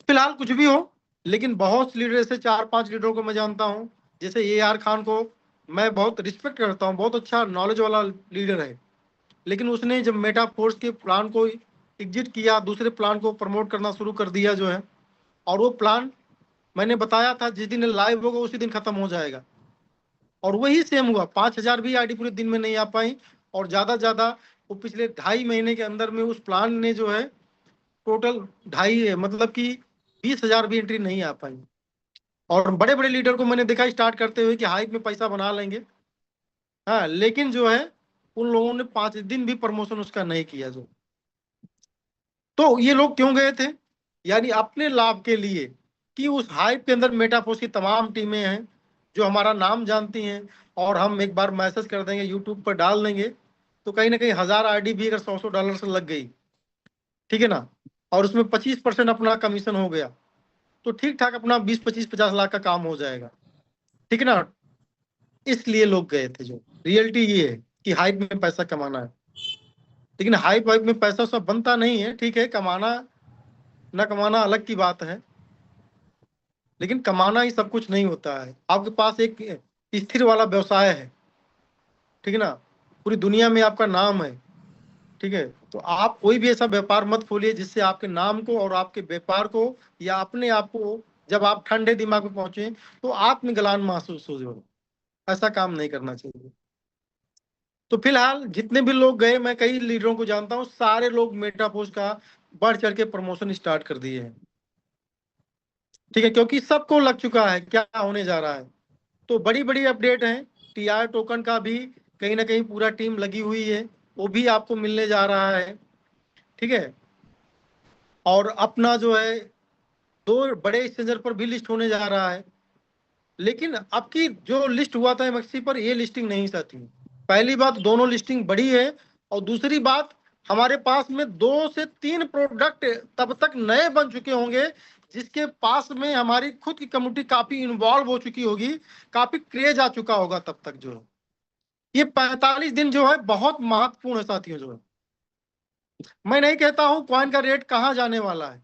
फिलहाल कुछ भी हो, लेकिन बहुत लीडर ऐसे 4-5 लीडरों को मैं जानता हूँ, जैसे AR खान को मैं बहुत रिस्पेक्ट करता हूँ, बहुत अच्छा नॉलेज वाला लीडर है। लेकिन उसने जब मेटा फोर्स के प्लान को एग्जिट किया, दूसरे प्लान को प्रमोट करना शुरू कर दिया जो है, और वो प्लान मैंने बताया था जिस दिन लाइव होगा उसी दिन खत्म हो जाएगा, और वही सेम हुआ। 5,000 भी आईडी पूरे दिन में नहीं आ पाई, और ज्यादा वो पिछले 2.5 महीने के अंदर में उस प्लान ने जो है टोटल 2.5 मतलब कि 20,000 भी एंट्री नहीं आ पाई। और बड़े बड़े लीडर को मैंने देखा स्टार्ट करते हुए कि हाइप में पैसा बना लेंगे, हाँ, लेकिन जो है उन लोगों ने 5 दिन भी प्रमोशन उसका नहीं किया। जो तो ये लोग क्यों गए थे, यानी अपने लाभ के लिए, कि उस हाइप के अंदर मेटाफोर्स की तमाम टीमें हैं जो हमारा नाम जानती हैं, और हम एक बार मैसेज कर देंगे यूट्यूब पर डाल देंगे तो कहीं ना कहीं 1000 आईडी भी अगर $100 से लग गई, ठीक है ना, और उसमें 25% अपना कमीशन हो गया, तो ठीक ठाक अपना 20-25-50 लाख का काम हो जाएगा। ठीक है ना, इसलिए लोग गए थे। जो रियलिटी ये है कि हाइप में पैसा कमाना है, लेकिन हाइप वाइप में पैसा सब बनता नहीं है। ठीक है, कमाना न कमाना अलग की बात है, लेकिन कमाना ही सब कुछ नहीं होता है। आपके पास एक स्थिर वाला व्यवसाय है, ठीक है ना, पूरी दुनिया में आपका नाम है, ठीक है, तो आप कोई भी ऐसा व्यापार मत खोलिए जिससे आपके नाम को और आपके व्यापार को या अपने आप को जब आप ठंडे दिमाग में पहुंचे तो आत्मग्लान महसूस हो। ऐसा काम नहीं करना चाहिए। तो फिलहाल जितने भी लोग गए, मैं कई लीडरों को जानता हूँ, सारे लोग मेटापोज का बढ़ चढ़ के प्रमोशन स्टार्ट कर दिए हैं। ठीक है, क्योंकि सबको लग चुका है क्या होने जा रहा है। तो बड़ी बड़ी अपडेट है, TR टोकन का भी कहीं ना कहीं पूरा टीम लगी हुई है, वो भी आपको मिलने जा रहा है। ठीक है, और अपना जो है 2 बड़े एक्सचेंजर पर भी लिस्ट होने जा रहा है। लेकिन अब की जो लिस्ट हुआ था MXC पर, ये लिस्टिंग नहीं साथी। पहली बात, दोनों लिस्टिंग बड़ी है और दूसरी बात, हमारे पास में 2 से 3 प्रोडक्ट तब तक नए बन चुके होंगे जिसके पास में हमारी खुद की कम्युनिटी काफी इन्वॉल्व हो चुकी होगी, काफी क्रेज आ चुका होगा तब तक। जो है ये 45 दिन जो है बहुत महत्वपूर्ण है साथियों। जो है मैं नहीं कहता हूं कॉइन का रेट कहां जाने वाला है,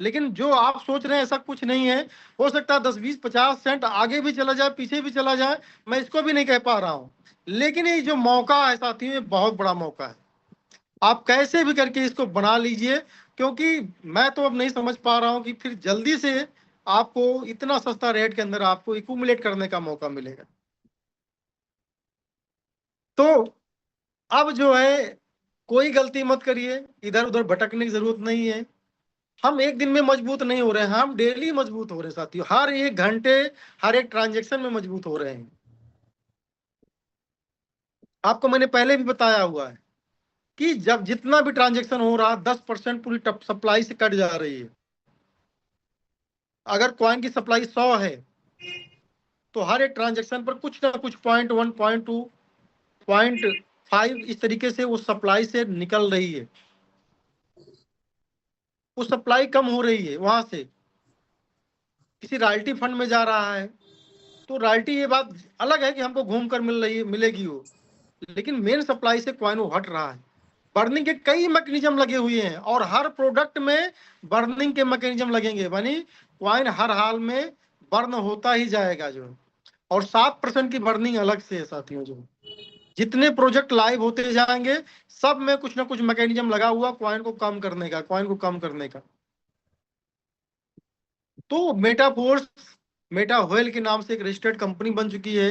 लेकिन जो आप सोच रहे हैं ऐसा कुछ नहीं है। हो सकता है 10, 20, 50 सेंट आगे भी चला जाए, पीछे भी चला जाए, मैं इसको भी नहीं कह पा रहा हूं। लेकिन ये जो मौका है साथियों, ये बहुत बड़ा मौका है। आप कैसे भी करके इसको बना लीजिए, क्योंकि मैं तो अब नहीं समझ पा रहा हूं कि फिर जल्दी से आपको इतना सस्ता रेट के अंदर आपको इक्यूमुलेट करने का मौका मिलेगा। तो अब जो है कोई गलती मत करिए, इधर उधर भटकने की जरूरत नहीं है। हम एक दिन में मजबूत नहीं हो रहे हैं, हम डेली मजबूत हो रहे हैं साथियों। हर एक घंटे, हर एक ट्रांजेक्शन में मजबूत हो रहे हैं। आपको मैंने पहले भी बताया हुआ है कि जब जितना भी ट्रांजेक्शन हो रहा, 10% पूरी सप्लाई से कट जा रही है। अगर कॉइन की सप्लाई 100 है तो हर एक ट्रांजेक्शन पर कुछ ना कुछ 0.1, 0.2, 0.5 इस तरीके से वो सप्लाई से निकल रही है। वो सप्लाई कम हो रही है, वहां से किसी रॉयल्टी फंड में जा रहा है तो रॉयल्टी, ये बात अलग है कि हमको घूम कर मिलेगी वो, लेकिन मेन सप्लाई से कॉइन वो हट रहा है। बर्निंग के कई मैकेनिज्म लगे हुए हैं और हर प्रोडक्ट में बर्निंग के मैकेनिज्म लगेंगे, यानी कॉइन हर हाल में बर्न होता ही जाएगा। जो और 7% की बर्निंग अलग से है साथियों। जो जितने प्रोजेक्ट लाइव होते जाएंगे सब में कुछ ना कुछ मैकेनिज्म लगा हुआ कॉइन को कम करने का, कॉइन को कम करने का। तो मेटाफोर्स मेटा व्हेल के नाम से एक रजिस्टर्ड कंपनी बन चुकी है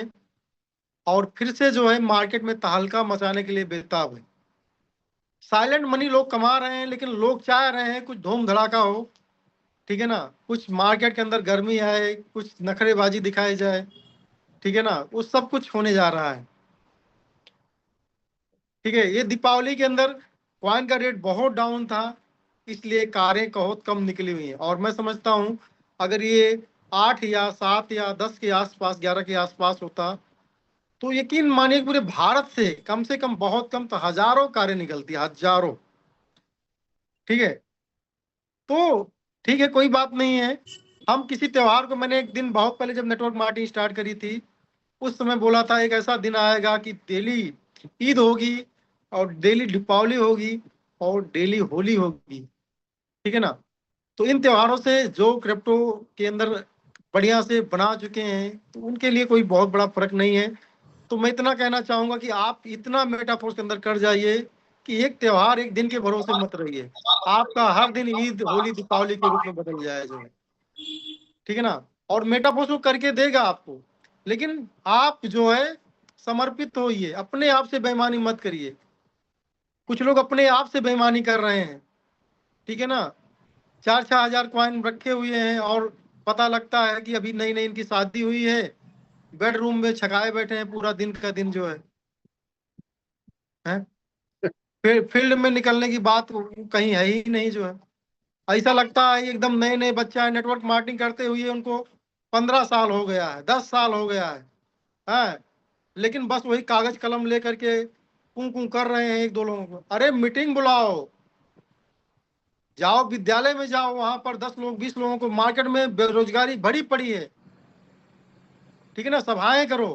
और फिर से जो है मार्केट में तहलका मचाने के लिए बेताब है। साइलेंट मनी लोग कमा रहे हैं, लेकिन लोग चाह रहे हैं कुछ धूम धड़ाका हो, ठीक है ना, कुछ मार्केट के अंदर गर्मी आए, कुछ नखरेबाजी दिखाई जाए, ठीक है ना, वो सब कुछ होने जा रहा है। ठीक है, ये दीपावली के अंदर कॉइन का रेट बहुत डाउन था, इसलिए कारें बहुत कम निकली हुई हैं। और मैं समझता हूं अगर ये 8 या 7 या 10 के आसपास, 11 के आसपास होता तो यकीन मानिए पूरे भारत से कम बहुत कम तो हजारों कारें निकलती, हजारों। ठीक है, तो ठीक है, कोई बात नहीं है। हम किसी त्योहार को, मैंने एक दिन बहुत पहले जब नेटवर्क मार्केटिंग स्टार्ट करी थी उस समय बोला था एक ऐसा दिन आएगा कि डेली ईद होगी और डेली दीपावली होगी और डेली होली होगी। ठीक है ना, तो इन त्योहारों से जो क्रिप्टो के अंदर बढ़िया से बना चुके हैं तो उनके लिए कोई बहुत बड़ा फर्क नहीं है। तो मैं इतना कहना चाहूंगा कि आप इतना मेटाफोर्स के अंदर कर जाइए कि एक त्योहार एक दिन के भरोसे मत रहिए, आपका हर दिन ईद होली दीपावली के रूप में बदल जाए जो है। ठीक है ना, और मेटाफोर्स वो करके देगा आपको, लेकिन आप जो है समर्पित होइए, अपने आप से बेईमानी मत करिए। कुछ लोग अपने आप से बेईमानी कर रहे हैं, ठीक है ना, 4-4 हजार कॉइन रखे हुए हैं और पता लगता है कि अभी नई नई इनकी शादी हुई है, बेडरूम में छकाए बैठे हैं पूरा दिन का दिन जो है फिर फील्ड में निकलने की बात कहीं है ही नहीं जो है। ऐसा लगता है एकदम नए नए बच्चा है, नेटवर्क मार्केटिंग करते हुए उनको 15 साल हो गया है, 10 साल हो गया है, लेकिन बस वही कागज कलम लेकर के कूं कूं कर रहे हैं एक दो लोगों को। अरे मीटिंग बुलाओ, जाओ विद्यालय में जाओ, वहां पर 10 लोग 20 लोगों को, मार्केट में बेरोजगारी भरी पड़ी है, ठीक है ना, सभाएं करो,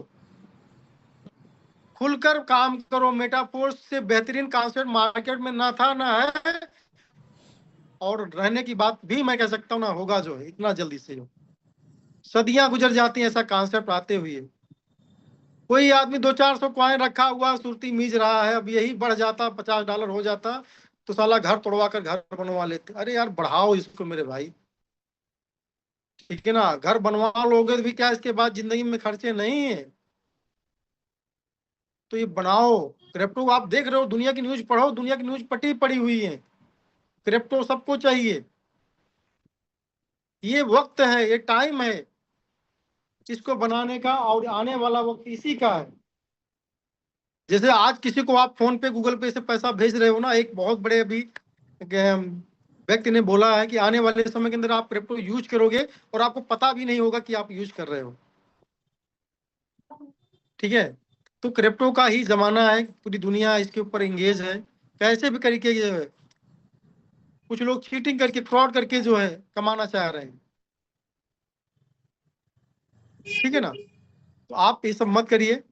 खुलकर काम करो। मेटाफोर्स से बेहतरीन कॉन्सेप्ट मार्केट में ना था ना है, और रहने की बात भी मैं कह सकता हूँ ना होगा जो है इतना जल्दी से। जो सदियां गुजर जाती हैं ऐसा कॉन्सेप्ट आते हुए, कोई आदमी 200-400 कॉइन रखा हुआ सुरती मीज रहा है, अब यही बढ़ जाता $50 हो जाता तो साला घर तोड़वा कर घर बनवा लेते। अरे यार बढ़ाओ इसको मेरे भाई, ठीक है ना, घर बनवा लोगे तो भी क्या इसके बाद जिंदगी में खर्चे नहीं है, तो ये बनाओ। क्रिप्टो आप देख रहे हो, दुनिया की न्यूज पढ़ो, दुनिया की न्यूज पटी पड़ी हुई है, क्रिप्टो सबको चाहिए। ये वक्त है, ये टाइम है इसको बनाने का, और आने वाला वक्त इसी का है। जैसे आज किसी को आप फोन पे गूगल पे से पैसा भेज रहे हो ना, एक बहुत बड़े अभी व्यक्ति ने बोला है कि आने वाले समय के अंदर आप क्रिप्टो यूज करोगे और आपको पता भी नहीं होगा कि आप यूज कर रहे हो। ठीक है, तो क्रिप्टो का ही जमाना है, पूरी दुनिया इसके ऊपर एंगेज है। कैसे भी करके जो है कुछ लोग चीटिंग करके, फ्रॉड करके जो है कमाना चाह रहे हैं। ठीक है ना, तो आप ये सब मत करिए।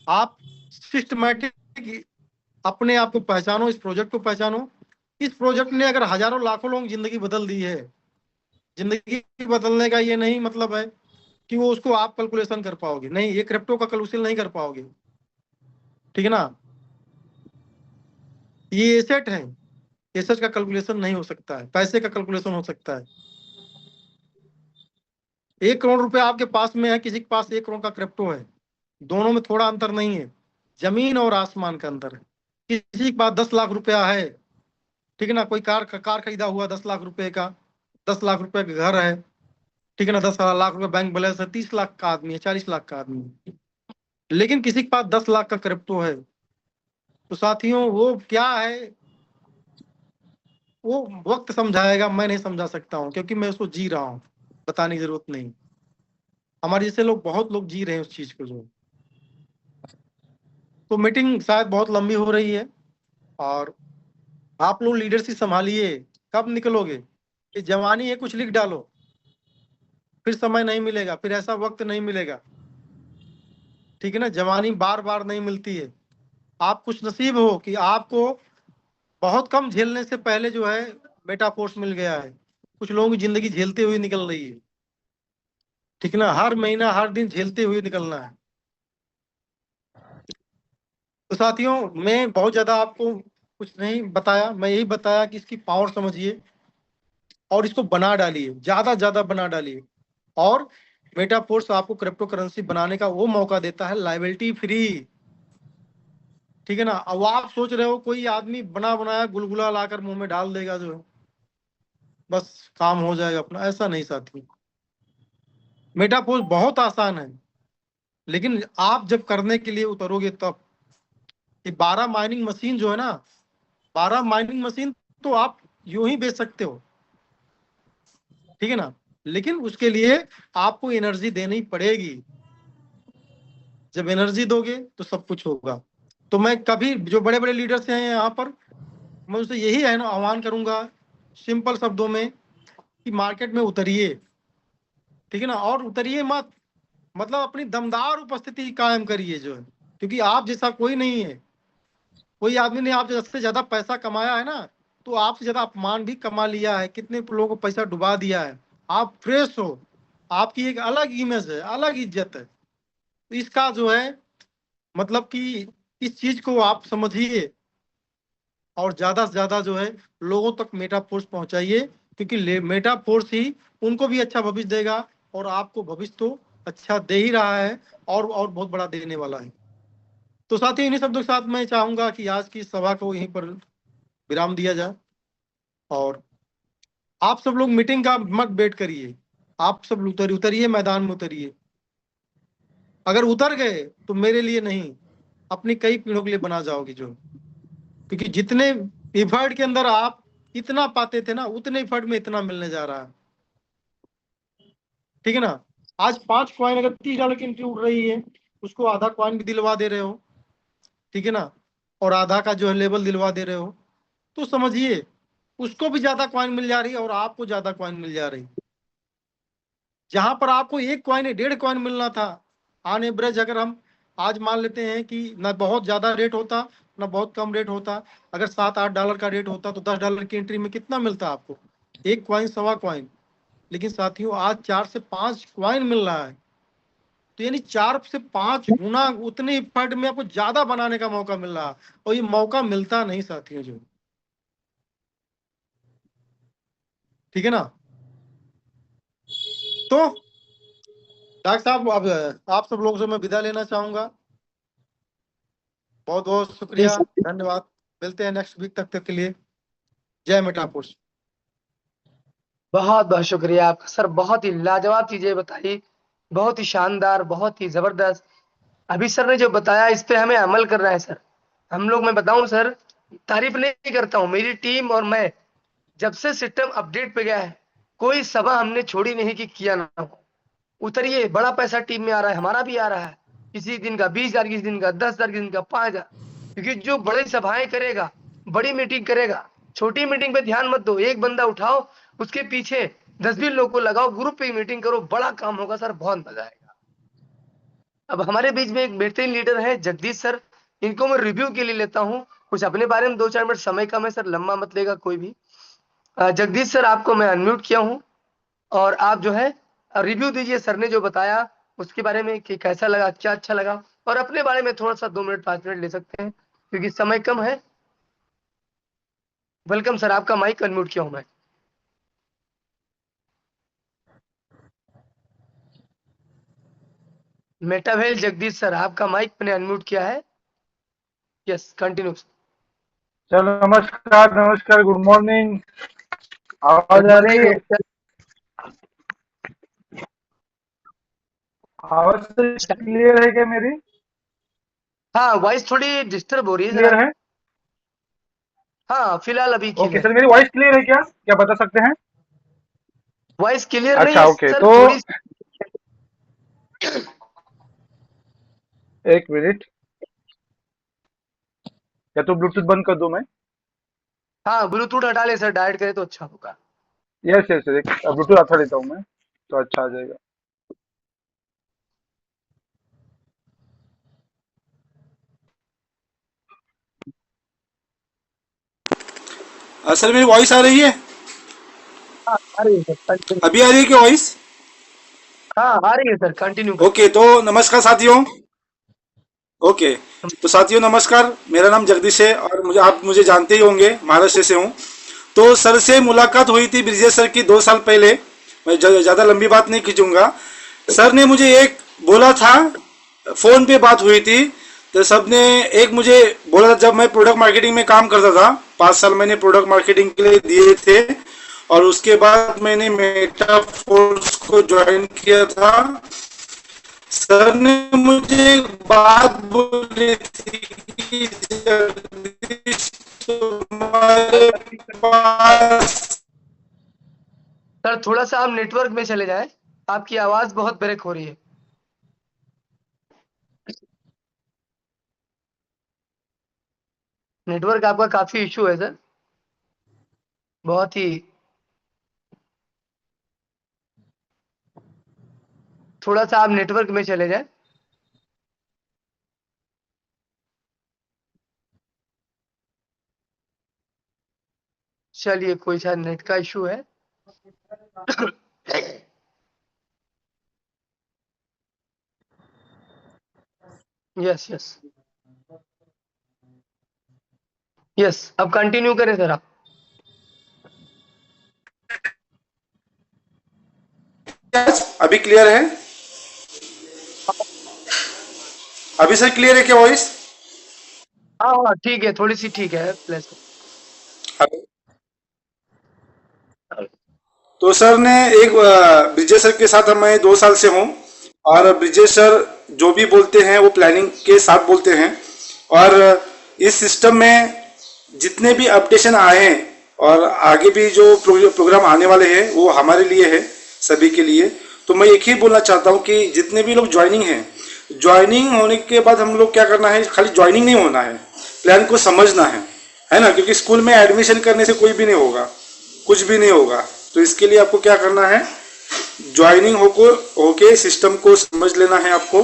आप सिस्टमैटिक अपने आप को पहचानो, इस प्रोजेक्ट को पहचानो। इस प्रोजेक्ट ने अगर हजारों लाखों लोगों की जिंदगी बदल दी है, जिंदगी बदलने का ये नहीं मतलब है कि वो उसको आप कैलकुलेशन कर पाओगे, नहीं, ये क्रिप्टो का कैलकुलेशन नहीं कर पाओगे। ठीक है ना, ये एसेट है, एसेट का कैलकुलेशन नहीं हो सकता है, पैसे का कैलकुलेशन हो सकता है। 1 करोड़ रुपए आपके पास में है, किसी के पास 1 करोड़ का क्रिप्टो है, दोनों में थोड़ा अंतर नहीं है, जमीन और आसमान का अंतर है। किसी के पास 10 लाख रुपया है, ठीक है ना, कोई कार खरीदा हुआ 10 लाख रुपए का, 10 लाख रुपए का घर है, ठीक है ना, 10 लाख रुपए बैंक बैलेंस है, 30 लाख का आदमी है, 40 लाख का आदमी है, लेकिन किसी के पास 10 लाख का क्रिप्टो है। तो साथियों वो क्या है, वो वक्त समझाएगा, मैं नहीं समझा सकता हूँ, क्योंकि मैं उसको जी रहा हूँ, बताने की जरूरत नहीं। हमारे जैसे लोग, बहुत लोग जी रहे हैं उस चीज को जो। तो मीटिंग शायद बहुत लंबी हो रही है, और आप लोग लीडरशिप संभालिए। कब निकलोगे, ये जवानी है, कुछ लिख डालो, फिर समय नहीं मिलेगा, फिर ऐसा वक्त नहीं मिलेगा। ठीक है ना, जवानी बार बार नहीं मिलती है। आप कुछ नसीब हो कि आपको बहुत कम झेलने से पहले जो है बेटा पोस्ट मिल गया है। कुछ लोगों की जिंदगी झेलते हुए निकल रही है। ठीक है ना, हर महीना हर दिन झेलते हुए निकलना है। तो साथियों, मैं बहुत ज्यादा आपको कुछ नहीं बताया, मैं यही बताया कि इसकी पावर समझिए और इसको बना डालिए, ज्यादा बना डालिए। और मेटाफोर्स आपको क्रिप्टो करेंसी बनाने का वो मौका देता है, लाइबिलिटी फ्री। ठीक है ना, अब आप सोच रहे हो कोई आदमी बना बनाया गुलगुला लाकर मुंह में डाल देगा जो है, बस काम हो जाएगा अपना, ऐसा नहीं साथी। मेटाफोर्स बहुत आसान है, लेकिन आप जब करने के लिए उतरोगे तब। ये 12 माइनिंग मशीन जो है ना, 12 माइनिंग मशीन तो आप यूं ही बेच सकते हो, ठीक है ना, लेकिन उसके लिए आपको एनर्जी देनी पड़ेगी। जब एनर्जी दोगे तो सब कुछ होगा। तो मैं कभी, जो बड़े बड़े लीडर्स हैं यहाँ पर, मैं उनसे यही है ना आह्वान करूंगा सिंपल शब्दों में, कि मार्केट में उतरिए। ठीक है ना, और उतरिए मत, मतलब अपनी दमदार उपस्थिति कायम करिए जो है, क्योंकि आप जैसा कोई नहीं है। कोई आदमी ने आप से ज्यादा पैसा कमाया है ना, तो आपसे ज्यादा अपमान भी कमा लिया है, कितने लोगों को पैसा डुबा दिया है। आप फ्रेश हो, आपकी एक अलग इमेज है, अलग इज्जत है। इसका जो है मतलब कि इस चीज को आप समझिए, और ज्यादा से ज्यादा जो है लोगों तक मेटा फोर्स पहुंचाइए, क्योंकि मेटा फोर्स ही उनको भी अच्छा भविष्य देगा, और आपको भविष्य तो अच्छा दे ही रहा है, और बहुत बड़ा देने वाला है। तो साथ ही इन्हीं शब्दों के साथ मैं चाहूंगा कि आज की सभा को यहीं पर विराम दिया जाए। और आप सब लोग मीटिंग का मत वेट करिए, आप सब उतरिए, मैदान में उतरिए। अगर उतर गए तो मेरे लिए नहीं, अपनी कई पीढ़ियों के लिए बना जाओगे जो, क्योंकि जितने इफर्ट के अंदर आप इतना पाते थे ना, उतने इफर्ट में इतना मिलने जा रहा है। ठीक है ना, आज 5 कॉइन अगर $30 की एंट्री उड़ रही है, उसको आधा कॉइन भी दिलवा दे रहे हो, ठीक है ना, और आधा का जो है लेवल दिलवा दे रहे हो, तो समझिए उसको भी ज्यादा कॉइन मिल जा रही है और आपको ज्यादा कॉइन मिल जा रही। जहां पर आपको 1 कॉइन 1.5 कॉइन मिलना था, ऑन एवरेज अगर हम आज मान लेते हैं कि ना बहुत ज्यादा रेट होता ना बहुत कम रेट होता, अगर $7-8 का रेट होता तो $10 की एंट्री में कितना मिलता आपको, 1 कॉइन 1.25 कॉइन। लेकिन साथियों आज 4 से 5 कॉइन मिल रहा है, तो यानी 4 से 5 गुना उतने फंड में आपको ज्यादा बनाने का मौका मिल रहा है, और ये मौका मिलता नहीं साथियों जो। ठीक है ना, तो डॉक्टर साहब अब आप सब लोगों से मैं विदा लेना चाहूंगा। बहुत बहुत शुक्रिया, धन्यवाद। मिलते हैं नेक्स्ट वीक तक के लिए। जय मेटाफोर्स। बहुत बहुत शुक्रिया आपका सर, बहुत ही लाजवाब चीजें बताई, बहुत ही शानदार, बहुत ही जबरदस्त। अभी सर ने जो बताया इस पे हमें अमल करना है सर। हम लोग, मैं बताऊं सर, तारीफ नहीं करता हूं, मेरी टीम और मैं जब से सिस्टम अपडेट पे गया है, कोई सभा हमने छोड़ी नहीं कि किया ना हो। उतरिए, बड़ा पैसा टीम में आ रहा है, हमारा भी आ रहा है। किसी दिन का 20,000, किसी दिन का 10,000, किसी दिन का 5,000। क्योंकि जो बड़ी सभाएं करेगा, बड़ी मीटिंग करेगा, छोटी मीटिंग पे ध्यान मत दो। एक बंदा उठाओ, उसके पीछे 10-20 लोगों को लगाओ, ग्रुप पे मीटिंग करो, बड़ा काम होगा सर, बहुत मजा आएगा। अब हमारे बीच में एक बेहतरीन लीडर है जगदीश सर, इनको मैं रिव्यू के लिए लेता हूँ, कुछ अपने बारे में 2-4 मिनट, समय कम है सर, लंबा मत लेगा कोई भी। जगदीश सर, आपको मैं अनम्यूट किया हूँ और आप जो है रिव्यू दीजिए सर ने जो बताया उसके बारे में, कि कैसा लगा, क्या अच्छा लगा, और अपने बारे में थोड़ा सा 2 मिनट 5 मिनट ले सकते हैं क्योंकि समय कम है। वेलकम सर, आपका माइक अनम्यूट किया हूं मैं। मेटावेल जगदीश सर, आपका माइक मैंने अनम्यूट किया है। Yes, continue. चलो, नमस्कार नमस्कार, गुड मॉर्निंग। गुड आवाज आ रही है? मॉर्निंग। आवाज क्लियर है क्या मेरी? हाँ, वॉइस थोड़ी डिस्टर्ब हो रही है क्लियर सर। है? हाँ, फिलहाल अभी ओके क्लियर सर, है। मेरी वॉइस क्लियर है क्या? क्या बता सकते हैं? वॉइस क्लियर नहीं अच्छा है ओके, सर, तो थोड़ी। एक मिनट, या तो ब्लूटूथ बंद कर दूं मैं? हाँ, ब्लूटूथ हटा ले सर, डायरेक्ट करे तो अच्छा होगा। यस यस, एक ब्लूटूथ हटा लेता हूँ मैं, तो अच्छा आ जाएगा। सर, मेरी वॉइस आ रही है? हाँ, आ रही है सर, कंटिन्यू। अभी आ रही है क्या वॉइस? हाँ, आ रही है सर, कंटिन्यू। ओके, तो नमस्कार साथियों। ओके, तो साथियों नमस्कार, मेरा नाम जगदीश है और आप मुझे जानते ही होंगे, महाराष्ट्र से हूँ। तो सर से मुलाकात हुई थी ब्रिजेश सर की 2 साल पहले। मैं ज़्यादा लंबी बात नहीं खींचूंगा। सर ने मुझे एक बोला था, फ़ोन पे बात हुई थी, तो सब ने एक मुझे बोला था, जब मैं प्रोडक्ट मार्केटिंग में काम करता था, 5 साल मैंने प्रोडक्ट मार्केटिंग के लिए दिए थे, और उसके बाद मैंने मेटा फोर्स को ज्वाइन किया था। सर ने मुझे एक बात बोली थी कि जगदीश, तुम्हारे पास। सर, थोड़ा सा आप नेटवर्क में चले जाएं, आपकी आवाज बहुत ब्रेक हो रही है। नेटवर्क आपका काफी इशू है सर, बहुत ही। थोड़ा सा आप नेटवर्क में चले जाएं। चलिए, कोई शायद नेट का इशू है। यस यस यस, अब कंटिन्यू करें सर आप। अभी क्लियर है? अभी सर क्लियर है क्या वॉइस? हाँ हाँ, ठीक है, थोड़ी सी ठीक है प्लस। तो सर ने एक ब्रिजेश सर के साथ मैं 2 साल से हूँ, और ब्रिजेश सर जो भी बोलते हैं वो प्लानिंग के साथ बोलते हैं, और इस सिस्टम में जितने भी अपडेशन आए हैं और आगे भी जो प्रोग्राम आने वाले हैं वो हमारे लिए है, सभी के लिए। तो मैं एक ही बोलना चाहता हूँ कि जितने भी लोग ज्वाइनिंग हैं, ज्वाइनिंग होने के बाद हम लोग क्या करना है, खाली ज्वाइनिंग नहीं होना है, प्लान को समझना है ना, क्योंकि स्कूल में एडमिशन करने से कोई भी नहीं होगा, कुछ भी नहीं होगा। तो इसके लिए आपको क्या करना है, ज्वाइनिंग होके सिस्टम को समझ लेना है आपको,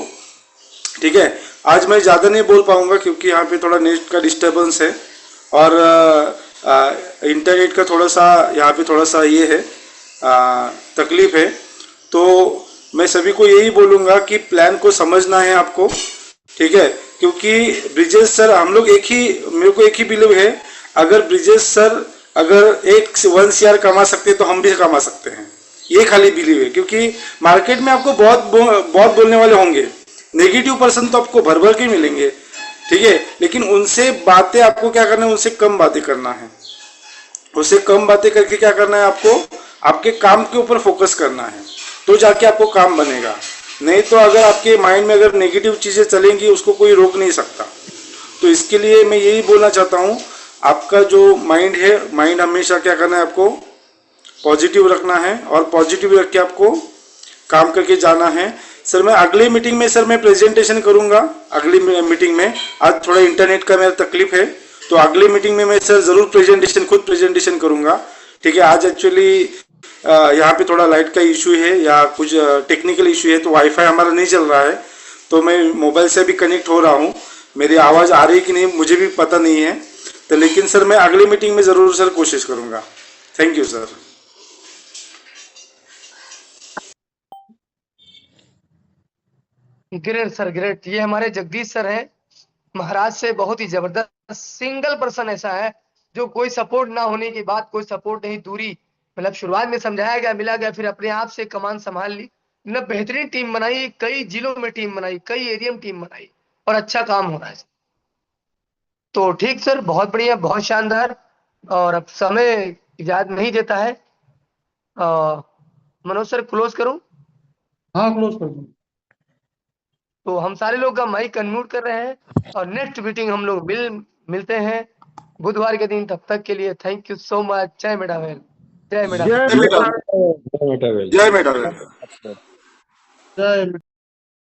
ठीक है। आज मैं ज़्यादा नहीं बोल पाऊंगा क्योंकि यहाँ पे थोड़ा नेट का डिस्टर्बेंस है, और इंटरनेट का थोड़ा सा यहाँ पे थोड़ा सा ये है, तकलीफ है। तो मैं सभी को यही बोलूँगा कि प्लान को समझना है आपको, ठीक है। क्योंकि ब्रिजेश सर, हम लोग मेरे को एक ही बिलीव है, अगर ब्रिजेश सर अगर 1 CR कमा सकते तो हम भी कमा सकते हैं, ये खाली बिलीव है। क्योंकि मार्केट में आपको बहुत बोलने वाले होंगे, नेगेटिव पर्सन तो आपको भर भर के मिलेंगे, ठीक है। लेकिन उनसे बातें आपको क्या करना है, उनसे कम बातें करना है, उससे कम बातें करके क्या करना है आपको, आपके काम के ऊपर फोकस करना है, तो जाके आपको काम बनेगा। नहीं तो अगर आपके माइंड में अगर नेगेटिव चीज़ें चलेंगी, उसको कोई रोक नहीं सकता। तो इसके लिए मैं यही बोलना चाहता हूँ, आपका जो माइंड है, माइंड हमेशा क्या करना है, आपको पॉजिटिव रखना है, और पॉजिटिव रख के आपको काम करके जाना है। सर मैं अगली मीटिंग में सर मैं प्रेजेंटेशन करूंगा। अगली मीटिंग में, आज थोड़ा इंटरनेट का मेरा तकलीफ है, तो अगली मीटिंग में मैं सर जरूर खुद प्रेजेंटेशन करूंगा। ठीक है, आज एक्चुअली यहाँ पे थोड़ा लाइट का इशू है या कुछ टेक्निकल इशू है, तो वाईफाई हमारा नहीं चल रहा है, तो मैं मोबाइल से भी कनेक्ट हो रहा हूँ। मेरी आवाज़ आ रही कि नहीं मुझे भी पता नहीं है, तो लेकिन सर मैं अगली मीटिंग में ज़रूर सर कोशिश करूँगा। Thank you sir. Great sir, great. ये हमारे जगदीश सर हैं महाराज से, बहुत ही जबरदस्त सिंगल पर्सन ऐसा है जो कोई सपोर्ट ना होने की बात, कोई सपोर्ट नहीं, दूरी, मतलब शुरुआत में समझाया गया, मिला गया, फिर अपने आप से कमान संभाल ली, मतलब बेहतरीन टीम बनाई, कई जिलों में टीम बनाई, कई एरिया में टीम बनाई, और अच्छा काम हो रहा है। तो ठीक सर, बहुत बढ़िया, बहुत शानदार। और अब समय इजाजत नहीं देता है। मनोज सर क्लोज करूं? हाँ क्लोज कर दो। तो हम सारे लोग का माइक अनम्यूट कर रहे हैं, और नेक्स्ट मीटिंग हम लोग मिलते हैं बुधवार के दिन। तब तक के लिए थैंक यू सो मच। जय मेडावेल, जय मेडावेल। जय जय मेडावेल। मेटावेल। जय मेडावेल। जय